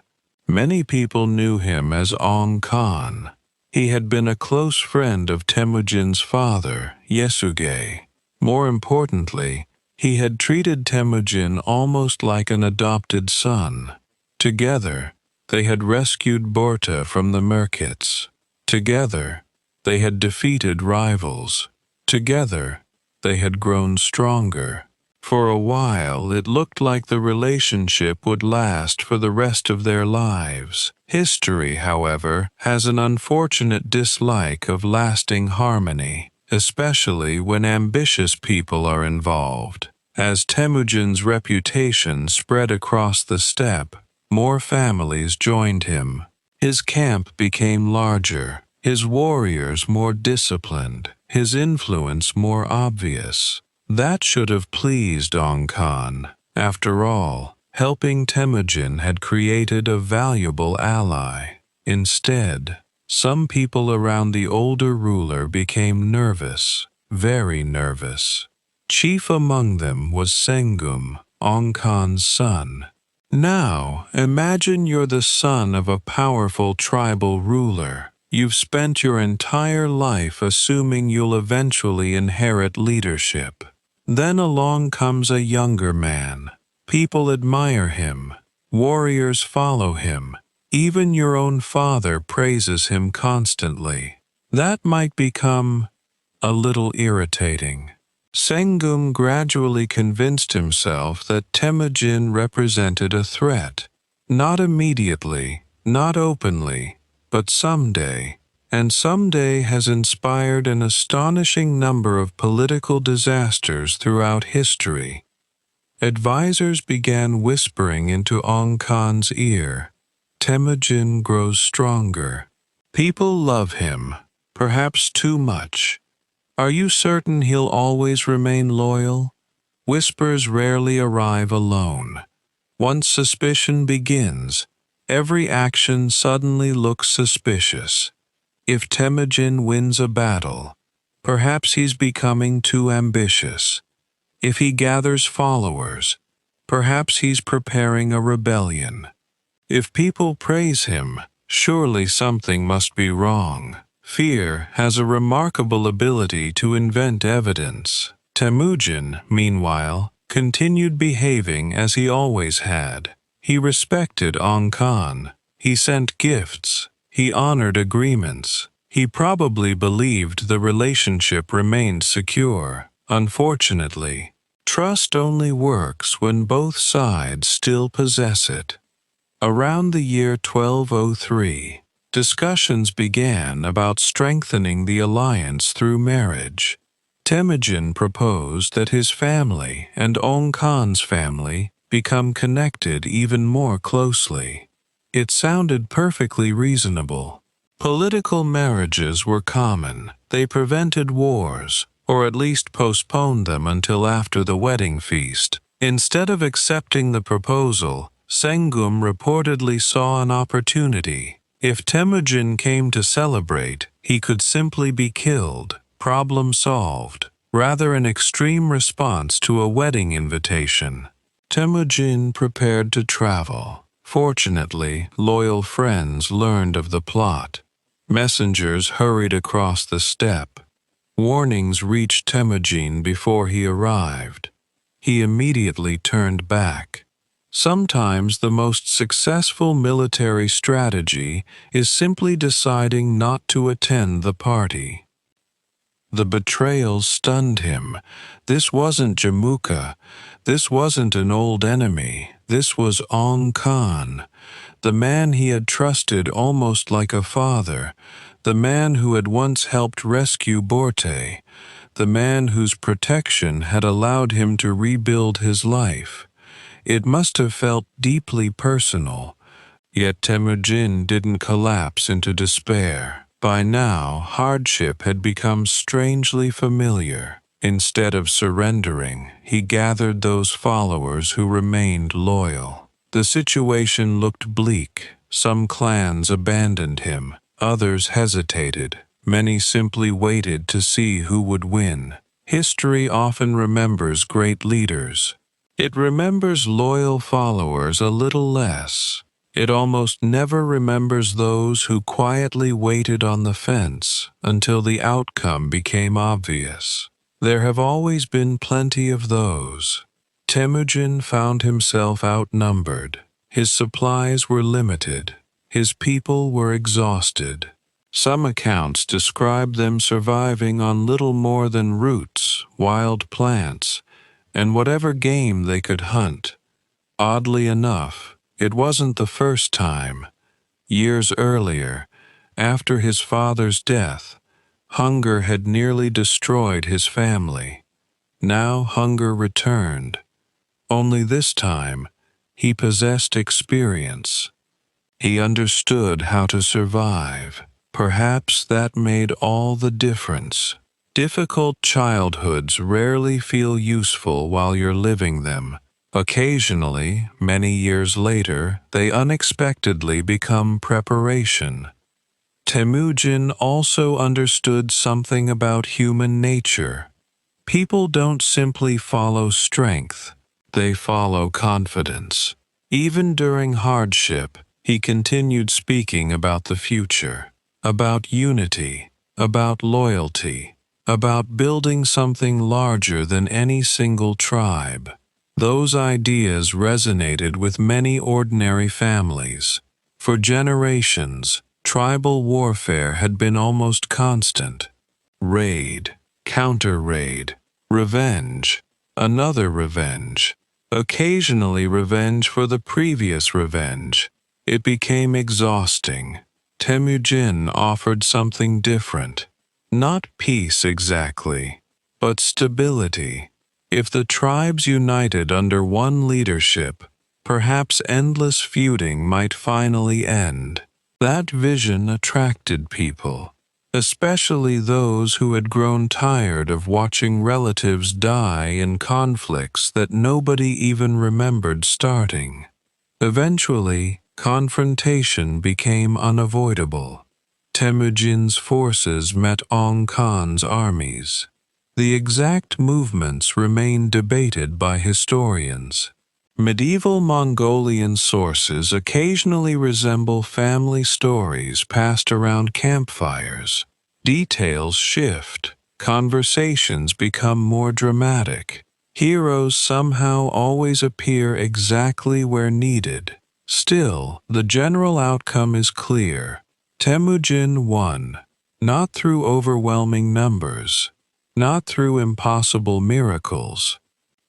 Many people knew him as Ong Khan. He had been a close friend of Temüjin's father, Yesugei. More importantly, he had treated Temüjin almost like an adopted son. Together, they had rescued Börte from the Merkits. Together, they had defeated rivals. Together, they had grown stronger. For a while, it looked like the relationship would last for the rest of their lives. History, however, has an unfortunate dislike of lasting harmony, especially when ambitious people are involved. As Temüjin's reputation spread across the steppe, more families joined him. His camp became larger, his warriors more disciplined, his influence more obvious. That should have pleased Ong Khan. After all, helping Temüjin had created a valuable ally. Instead, some people around the older ruler became nervous, very nervous. Chief among them was Sengum, Ong Khan's son. Now, imagine you're the son of a powerful tribal ruler. You've spent your entire life assuming you'll eventually inherit leadership. Then along comes a younger man. People admire him. Warriors follow him. Even your own father praises him constantly. That might become a little irritating. Sengum gradually convinced himself that Temüjin represented a threat. Not immediately, not openly, but someday. And someday has inspired an astonishing number of political disasters throughout history. Advisors began whispering into Ong Khan's ear. Temüjin grows stronger. People love him, perhaps too much. Are you certain he'll always remain loyal? Whispers rarely arrive alone. Once suspicion begins, every action suddenly looks suspicious. If Temüjin wins a battle, perhaps he's becoming too ambitious. If he gathers followers, perhaps he's preparing a rebellion. If people praise him, surely something must be wrong. Fear has a remarkable ability to invent evidence. Temüjin, meanwhile, continued behaving as he always had. He respected Ong Khan. He sent gifts. He honored agreements. He probably believed the relationship remained secure. Unfortunately, trust only works when both sides still possess it. Around the year 1203, Discussions began about strengthening the alliance through marriage. Temüjin proposed that his family and Ong Khan's family become connected even more closely. It sounded perfectly reasonable. Political marriages were common. They prevented wars, or at least postponed them until after the wedding feast. Instead of accepting the proposal, Sengum reportedly saw an opportunity. If Temüjin came to celebrate, he could simply be killed. Problem solved. Rather an extreme response to a wedding invitation. Temüjin prepared to travel. Fortunately, loyal friends learned of the plot. Messengers hurried across the steppe. Warnings reached Temüjin before he arrived. He immediately turned back. Sometimes the most successful military strategy is simply deciding not to attend the party. The betrayal stunned him. This wasn't Jamukha. This wasn't an old enemy. This was Ong Khan, the man he had trusted almost like a father, the man who had once helped rescue Börte, the man whose protection had allowed him to rebuild his life. It must have felt deeply personal, yet Temüjin didn't collapse into despair. By now, hardship had become strangely familiar. Instead of surrendering, he gathered those followers who remained loyal. The situation looked bleak. Some clans abandoned him. Others hesitated. Many simply waited to see who would win. History often remembers great leaders. It remembers loyal followers a little less. It almost never remembers those who quietly waited on the fence until the outcome became obvious. There have always been plenty of those. Temüjin found himself outnumbered. His supplies were limited. His people were exhausted. Some accounts describe them surviving on little more than roots, wild plants, and whatever game they could hunt. Oddly enough, it wasn't the first time. Years earlier, after his father's death, hunger had nearly destroyed his family. Now hunger returned. Only this time, he possessed experience. He understood how to survive. Perhaps that made all the difference. Difficult childhoods rarely feel useful while you're living them. Occasionally, many years later, they unexpectedly become preparation. Temüjin also understood something about human nature. People don't simply follow strength, they follow confidence. Even during hardship, he continued speaking about the future, about unity, about loyalty, about building something larger than any single tribe. Those ideas resonated with many ordinary families. For generations, tribal warfare had been almost constant. Raid, counter-raid, revenge, another revenge, occasionally revenge for the previous revenge. It became exhausting. Temüjin offered something different. Not peace exactly, but stability. If the tribes united under one leadership, perhaps endless feuding might finally end. That vision attracted people, especially those who had grown tired of watching relatives die in conflicts that nobody even remembered starting. Eventually, confrontation became unavoidable. Temüjin's forces met Ong Khan's armies. The exact movements remain debated by historians. Medieval Mongolian sources occasionally resemble family stories passed around campfires. Details shift. Conversations become more dramatic. Heroes somehow always appear exactly where needed. Still, the general outcome is clear. Temüjin won, not through overwhelming numbers, not through impossible miracles,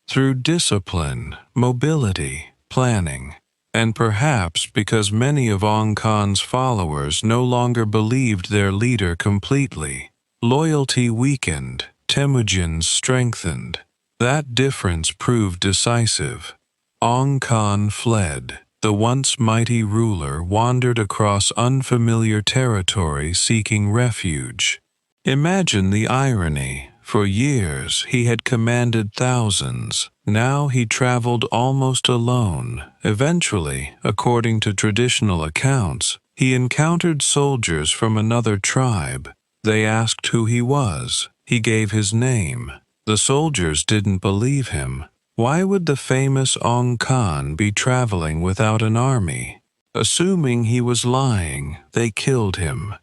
through discipline, mobility, planning. And perhaps because many of Ong Khan's followers no longer believed their leader completely, loyalty weakened, Temüjin strengthened. That difference proved decisive. Ong Khan fled. The once mighty ruler wandered across unfamiliar territory seeking refuge. Imagine the irony. For years he had commanded thousands. Now he traveled almost alone. Eventually, according to traditional accounts, he encountered soldiers from another tribe. They asked who he was. He gave his name. The soldiers didn't believe him. Why would the famous Ong Khan be traveling without an army? Assuming he was lying, they killed him.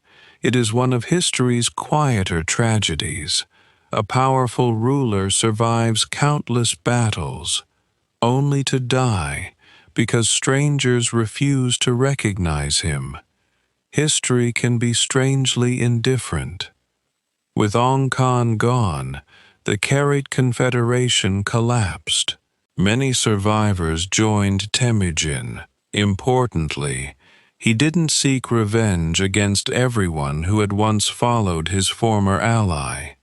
It is one of history's quieter tragedies. A powerful ruler survives countless battles, only to die because strangers refuse to recognize him. History can be strangely indifferent. With Ong Khan gone, the Kharit Confederation collapsed. Many survivors joined Temüjin. Importantly, he didn't seek revenge against everyone who had once followed his former ally.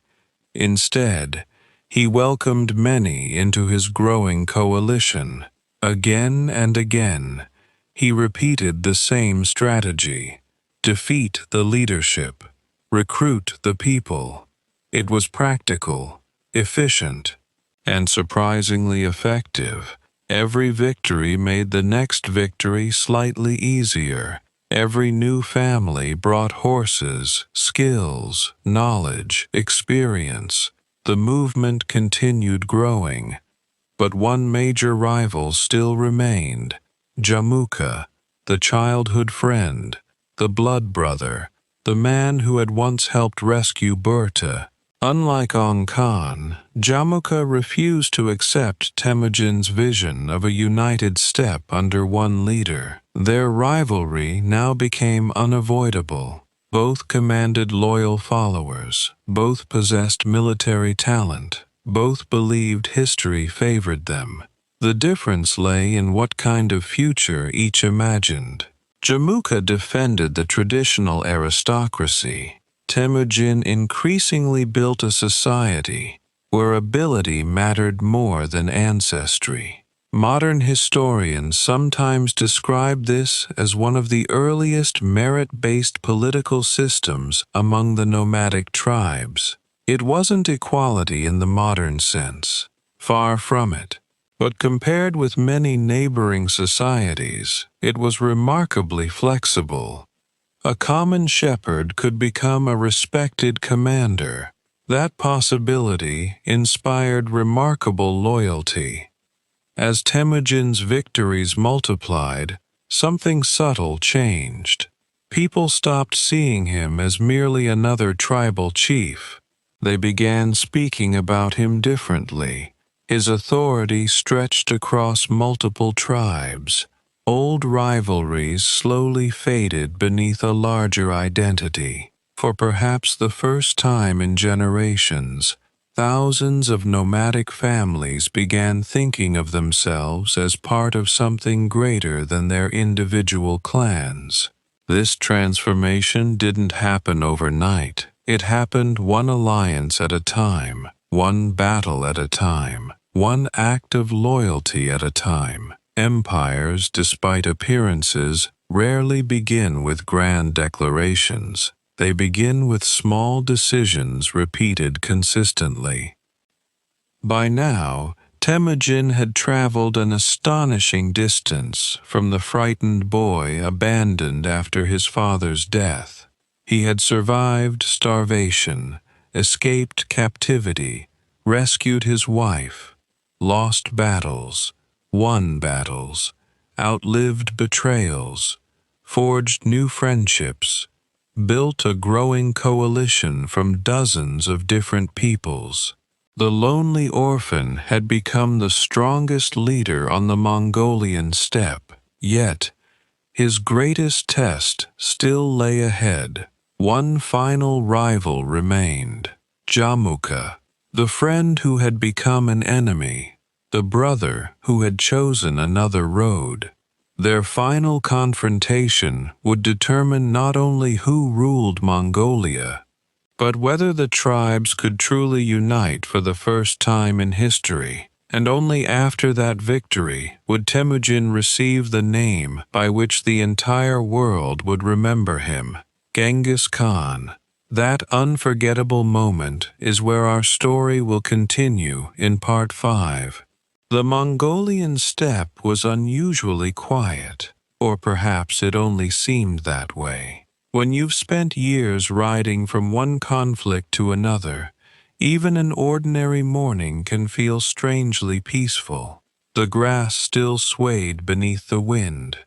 Instead, he welcomed many into his growing coalition. Again and again, he repeated the same strategy: defeat the leadership, recruit the people. It was practical, efficient, and surprisingly effective. Every victory made the next victory slightly easier. Every new family brought horses, skills, knowledge, experience. The movement continued growing. But one major rival still remained: Jamukha, the childhood friend, the blood brother, the man who had once helped rescue Börte. Unlike Ong Khan, Jamukha refused to accept Temüjin's vision of a united steppe under one leader. Their rivalry now became unavoidable. Both commanded loyal followers. Both possessed military talent. Both believed history favored them. The difference lay in what kind of future each imagined. Jamukha defended the traditional aristocracy. Temüjin increasingly built a society where ability mattered more than ancestry. Modern historians sometimes describe this as one of the earliest merit-based political systems among the nomadic tribes. It wasn't equality in the modern sense, far from it. But compared with many neighboring societies, it was remarkably flexible. A common shepherd could become a respected commander. That possibility inspired remarkable loyalty. As Temüjin's victories multiplied, something subtle changed. People stopped seeing him as merely another tribal chief. They began speaking about him differently. His authority stretched across multiple tribes. Old rivalries slowly faded beneath a larger identity. For perhaps the first time in generations, thousands of nomadic families began thinking of themselves as part of something greater than their individual clans. This transformation didn't happen overnight. It happened one alliance at a time, one battle at a time, one act of loyalty at a time. Empires, despite appearances, rarely begin with grand declarations. They begin with small decisions repeated consistently. By now, Temüjin had traveled an astonishing distance from the frightened boy abandoned after his father's death. He had survived starvation, escaped captivity, rescued his wife, lost battles, won battles, outlived betrayals, forged new friendships, built a growing coalition from dozens of different peoples. The lonely orphan had become the strongest leader on the Mongolian steppe, yet his greatest test still lay ahead. One final rival remained: Jamukha, the friend who had become an enemy, the brother who had chosen another road. Their final confrontation would determine not only who ruled Mongolia, but whether the tribes could truly unite for the first time in history. And only after that victory would Temüjin receive the name by which the entire world would remember him, Genghis Khan. That unforgettable moment is where our story will continue in Part 5. The Mongolian steppe was unusually quiet, or perhaps it only seemed that way. When you've spent years riding from one conflict to another, even an ordinary morning can feel strangely peaceful. The grass still swayed beneath the wind.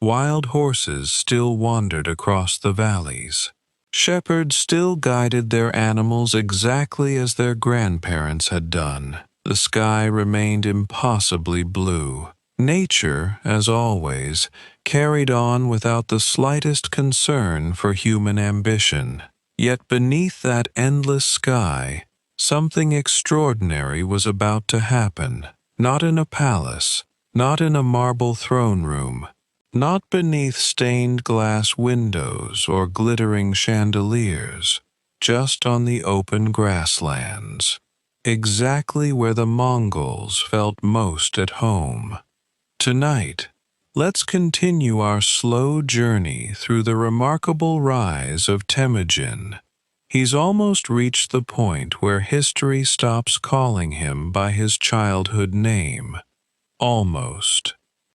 Wild horses still wandered across the valleys. Shepherds still guided their animals exactly as their grandparents had done. The sky remained impossibly blue. Nature, as always, carried on without the slightest concern for human ambition. Yet beneath that endless sky, something extraordinary was about to happen. Not in a palace, not in a marble throne room, not beneath stained glass windows or glittering chandeliers, just on the open grasslands, exactly where the Mongols felt most at home. Tonight, let's continue our slow journey through the remarkable rise of Temüjin. He's almost reached the point where history stops calling him by his childhood name. Almost.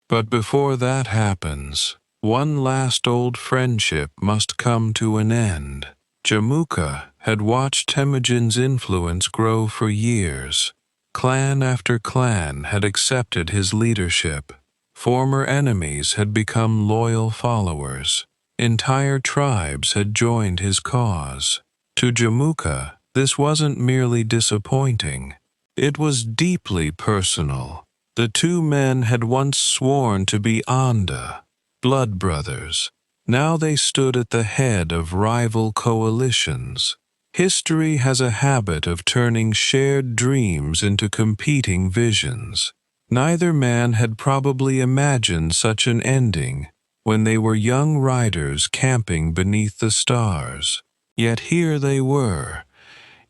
But before that happens, one last old friendship must come to an end. Jamukha had watched Temüjin's influence grow for years. Clan after clan had accepted his leadership. Former enemies had become loyal followers. Entire tribes had joined his cause. To Jamukha, this wasn't merely disappointing. It was deeply personal. The two men had once sworn to be Anda, blood brothers. Now they stood at the head of rival coalitions. History has a habit of turning shared dreams into competing visions. Neither man had probably imagined such an ending when they were young riders camping beneath the stars. Yet here they were,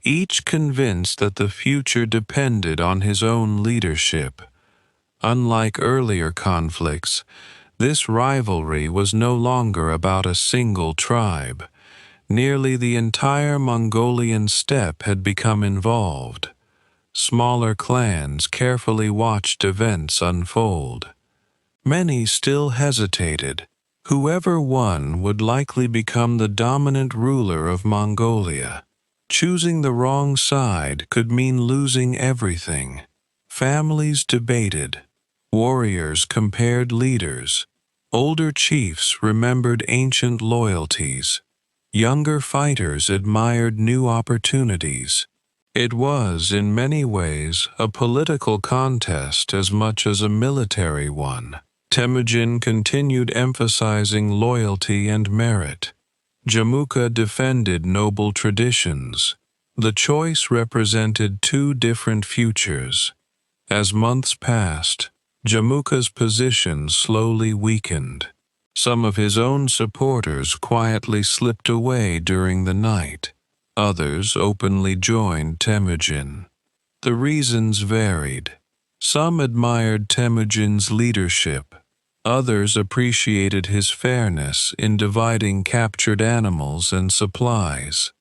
each convinced that the future depended on his own leadership. Unlike earlier conflicts, this rivalry was no longer about a single tribe. Nearly the entire Mongolian steppe had become involved. Smaller clans carefully watched events unfold. Many still hesitated. Whoever won would likely become the dominant ruler of Mongolia. Choosing the wrong side could mean losing everything. Families debated. Warriors compared leaders. Older chiefs remembered ancient loyalties. Younger fighters admired new opportunities. It was, in many ways, a political contest as much as a military one. Temüjin continued emphasizing loyalty and merit. Jamukha defended noble traditions. The choice represented two different futures. As months passed, Jamukha's position slowly weakened. Some of his own supporters quietly slipped away during the night. Others openly joined Temüjin. The reasons varied. Some admired Temüjin's leadership. Others appreciated his fairness in dividing captured animals and supplies.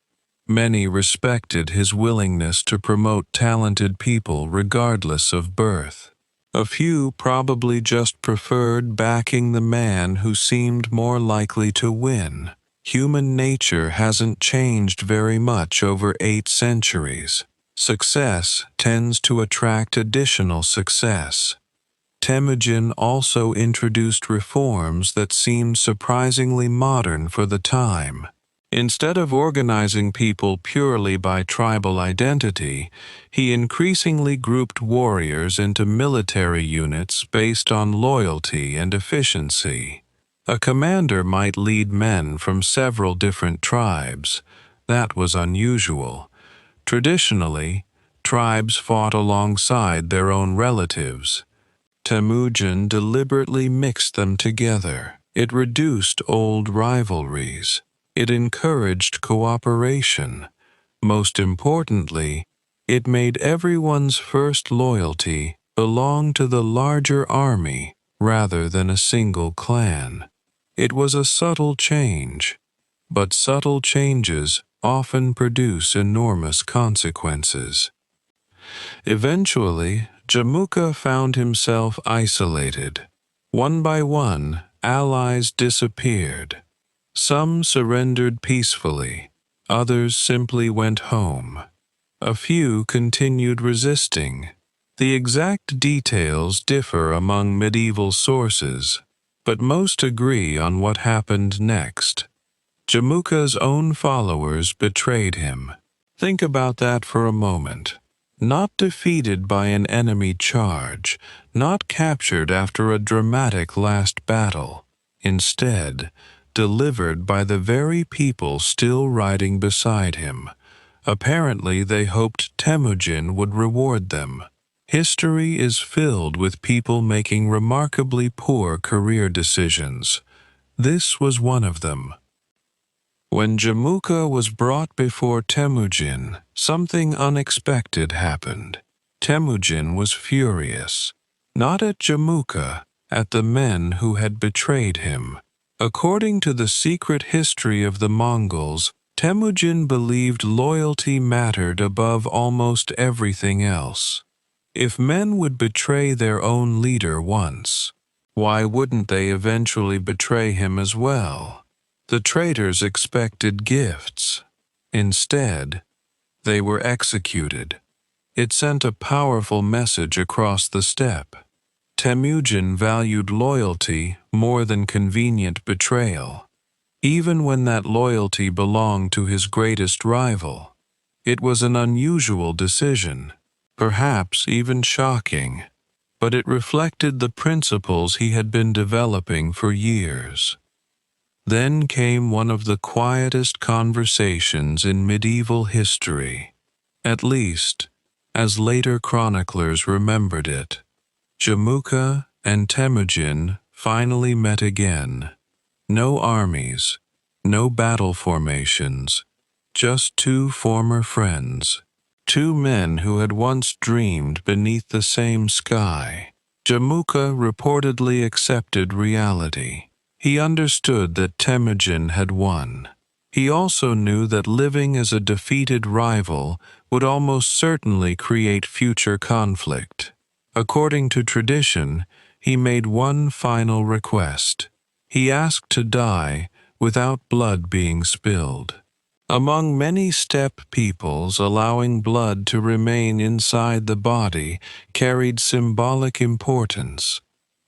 Many respected his willingness to promote talented people regardless of birth. A few probably just preferred backing the man who seemed more likely to win. Human nature hasn't changed very much over 8 centuries. Success tends to attract additional success. Temüjin also introduced reforms that seemed surprisingly modern for the time. Instead of organizing people purely by tribal identity, he increasingly grouped warriors into military units based on loyalty and efficiency. A commander might lead men from several different tribes. That was unusual. Traditionally, tribes fought alongside their own relatives. Temüjin deliberately mixed them together. It reduced old rivalries. It encouraged cooperation. Most importantly, it made everyone's first loyalty belong to the larger army rather than a single clan. It was a subtle change, but subtle changes often produce enormous consequences. Eventually, Jamukha found himself isolated. One by one, allies disappeared. Some surrendered peacefully, others simply went home. A few continued resisting. The exact details differ among medieval sources, but most agree on what happened next. Jamukha's own followers betrayed him. Think about that for a moment. Not defeated by an enemy charge, not captured after a dramatic last battle. Instead, delivered by the very people still riding beside him. Apparently, they hoped Temüjin would reward them. History is filled with people making remarkably poor career decisions. This was one of them. When Jamukha was brought before Temüjin, something unexpected happened. Temüjin was furious, not at Jamukha, at the men who had betrayed him. According to the secret history of the Mongols, Temüjin believed loyalty mattered above almost everything else. If men would betray their own leader once, why wouldn't they eventually betray him as well? The traitors expected gifts. Instead, they were executed. It sent a powerful message across the steppe. Temüjin valued loyalty more than convenient betrayal, even when that loyalty belonged to his greatest rival. It was an unusual decision, perhaps even shocking, but it reflected the principles he had been developing for years. Then came one of the quietest conversations in medieval history, at least, as later chroniclers remembered it. Jamukha and Temüjin finally met again. No armies, no battle formations, just two former friends, two men who had once dreamed beneath the same sky. Jamukha reportedly accepted reality. He understood that Temüjin had won. He also knew that living as a defeated rival would almost certainly create future conflict. According to tradition, he made one final request. He asked to die without blood being spilled. Among many steppe peoples, allowing blood to remain inside the body carried symbolic importance.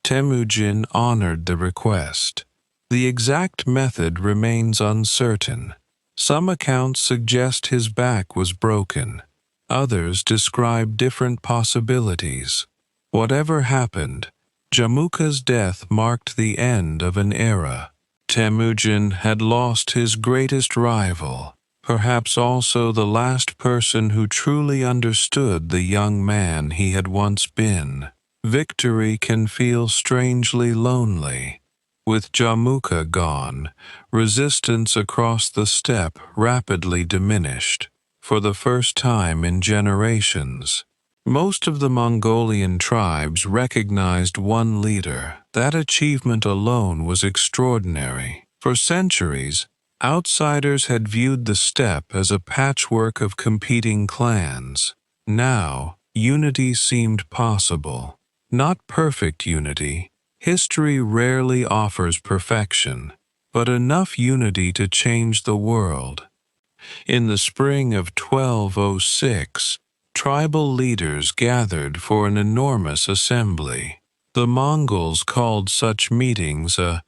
Temüjin honored the request. The exact method remains uncertain. Some accounts suggest his back was broken. Others describe different possibilities. Whatever happened, Jamukha's death marked the end of an era. Temüjin had lost his greatest rival, perhaps also the last person who truly understood the young man he had once been. Victory can feel strangely lonely. With Jamukha gone, resistance across the steppe rapidly diminished, for the first time in generations. Most of the Mongolian tribes recognized one leader. That achievement alone was extraordinary. For centuries, outsiders had viewed the steppe as a patchwork of competing clans. Now, unity seemed possible. Not perfect unity. History rarely offers perfection, but enough unity to change the world. In the spring of 1206, tribal leaders gathered for an enormous assembly. The Mongols called such meetings a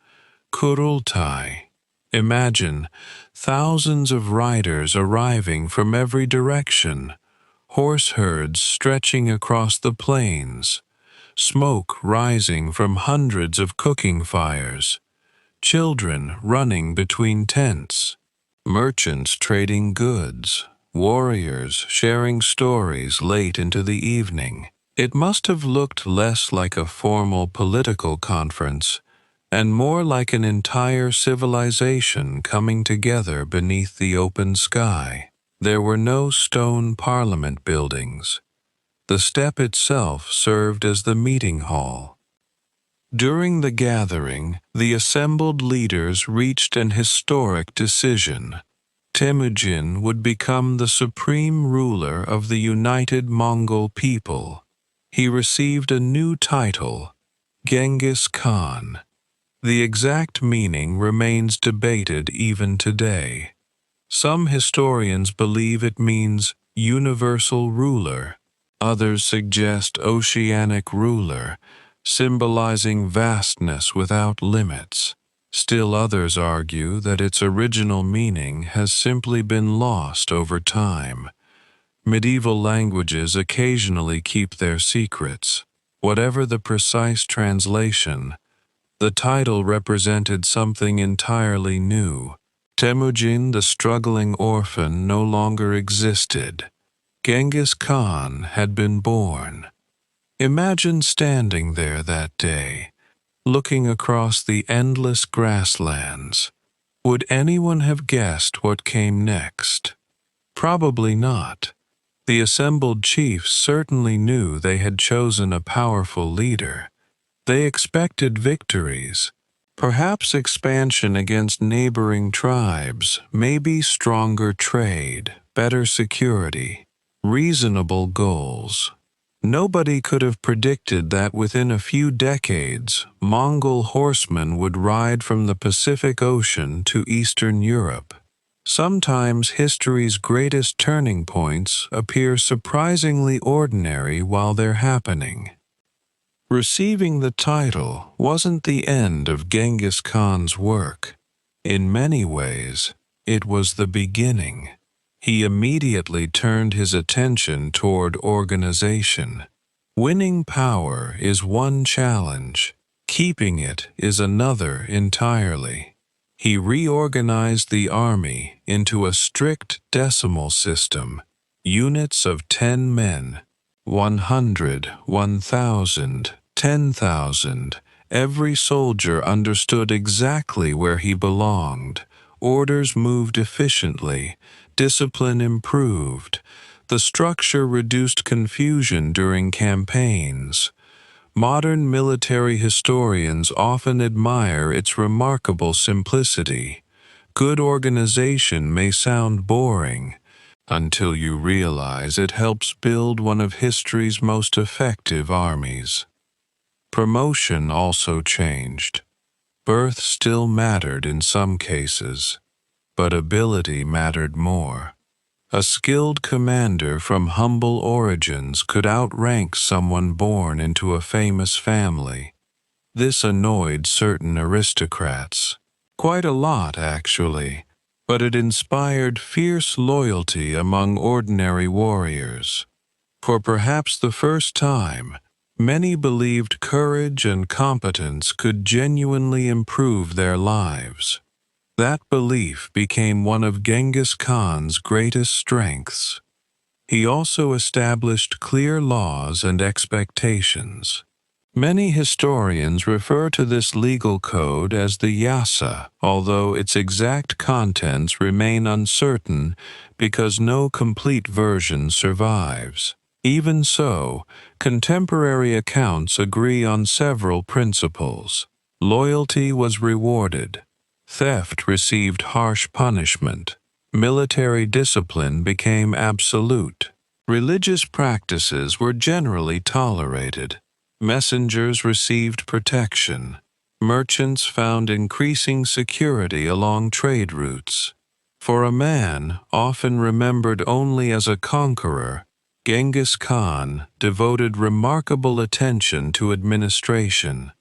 Kurultai. Imagine thousands of riders arriving from every direction, horse herds stretching across the plains, smoke rising from hundreds of cooking fires, children running between tents, merchants trading goods, warriors sharing stories late into the evening. It must have looked less like a formal political conference and more like an entire civilization coming together beneath the open sky. There were no stone parliament buildings. The steppe itself served as the meeting hall. During the gathering, the assembled leaders reached an historic decision. Temüjin would become the supreme ruler of the united Mongol people. He received a new title, Genghis Khan. The exact meaning remains debated even today. Some historians believe it means universal ruler. Others suggest oceanic ruler, symbolizing vastness without limits. Still others argue that its original meaning has simply been lost over time. Medieval languages occasionally keep their secrets. Whatever the precise translation, the title represented something entirely new. Temüjin, the struggling orphan, no longer existed. Genghis Khan had been born. Imagine standing there that day, looking across the endless grasslands. Would anyone have guessed what came next? Probably not. The assembled chiefs certainly knew they had chosen a powerful leader. They expected victories, perhaps expansion against neighboring tribes, maybe stronger trade, better security, reasonable goals. Nobody could have predicted that within a few decades, Mongol horsemen would ride from the Pacific Ocean to Eastern Europe. Sometimes history's greatest turning points appear surprisingly ordinary while they're happening. Receiving the title wasn't the end of Genghis Khan's work. In many ways, it was the beginning. He immediately turned his attention toward organization. Winning power is one challenge. Keeping it is another entirely. He reorganized the army into a strict decimal system, units of 10 men, 100, 1,000, 10,000. Every soldier understood exactly where he belonged. Orders moved efficiently. Discipline improved. The structure reduced confusion during campaigns. Modern military historians often admire its remarkable simplicity. Good organization may sound boring, until you realize it helps build one of history's most effective armies. Promotion also changed. Birth still mattered in some cases, but ability mattered more. A skilled commander from humble origins could outrank someone born into a famous family. This annoyed certain aristocrats. Quite a lot, actually. But it inspired fierce loyalty among ordinary warriors. For perhaps the first time, many believed courage and competence could genuinely improve their lives. That belief became one of Genghis Khan's greatest strengths. He also established clear laws and expectations. Many historians refer to this legal code as the Yasa, although its exact contents remain uncertain because no complete version survives. Even so, contemporary accounts agree on several principles. Loyalty was rewarded. Theft received harsh punishment. Military discipline became absolute. Religious practices were generally tolerated. Messengers received protection. Merchants found increasing security along trade routes. For a man, often remembered only as a conqueror, Genghis Khan devoted remarkable attention to administration.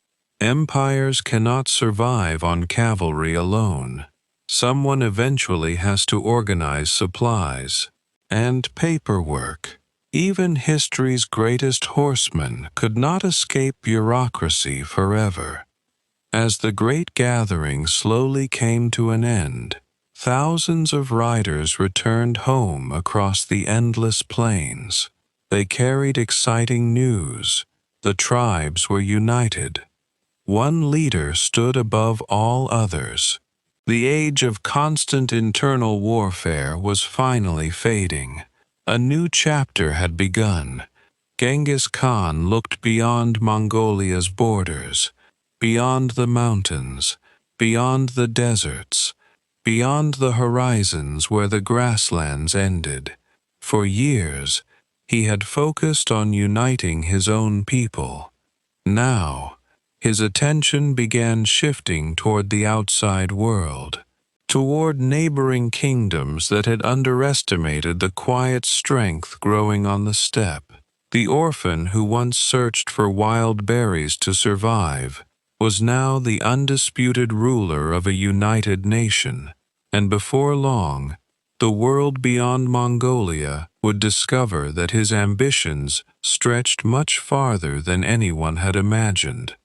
Empires cannot survive on cavalry alone. Someone eventually has to organize supplies and paperwork. Even history's greatest horsemen could not escape bureaucracy forever. As the great gathering slowly came to an end, thousands of riders returned home across the endless plains. They carried exciting news. The tribes were united. One leader stood above all others. The age of constant internal warfare was finally fading. A new chapter had begun. Genghis Khan looked beyond Mongolia's borders, beyond the mountains, beyond the deserts, beyond the horizons where the grasslands ended. For years, he had focused on uniting his own people. Now, his attention began shifting toward the outside world, toward neighboring kingdoms that had underestimated the quiet strength growing on the steppe. The orphan who once searched for wild berries to survive was now the undisputed ruler of a united nation, and before long, the world beyond Mongolia would discover that his ambitions stretched much farther than anyone had imagined.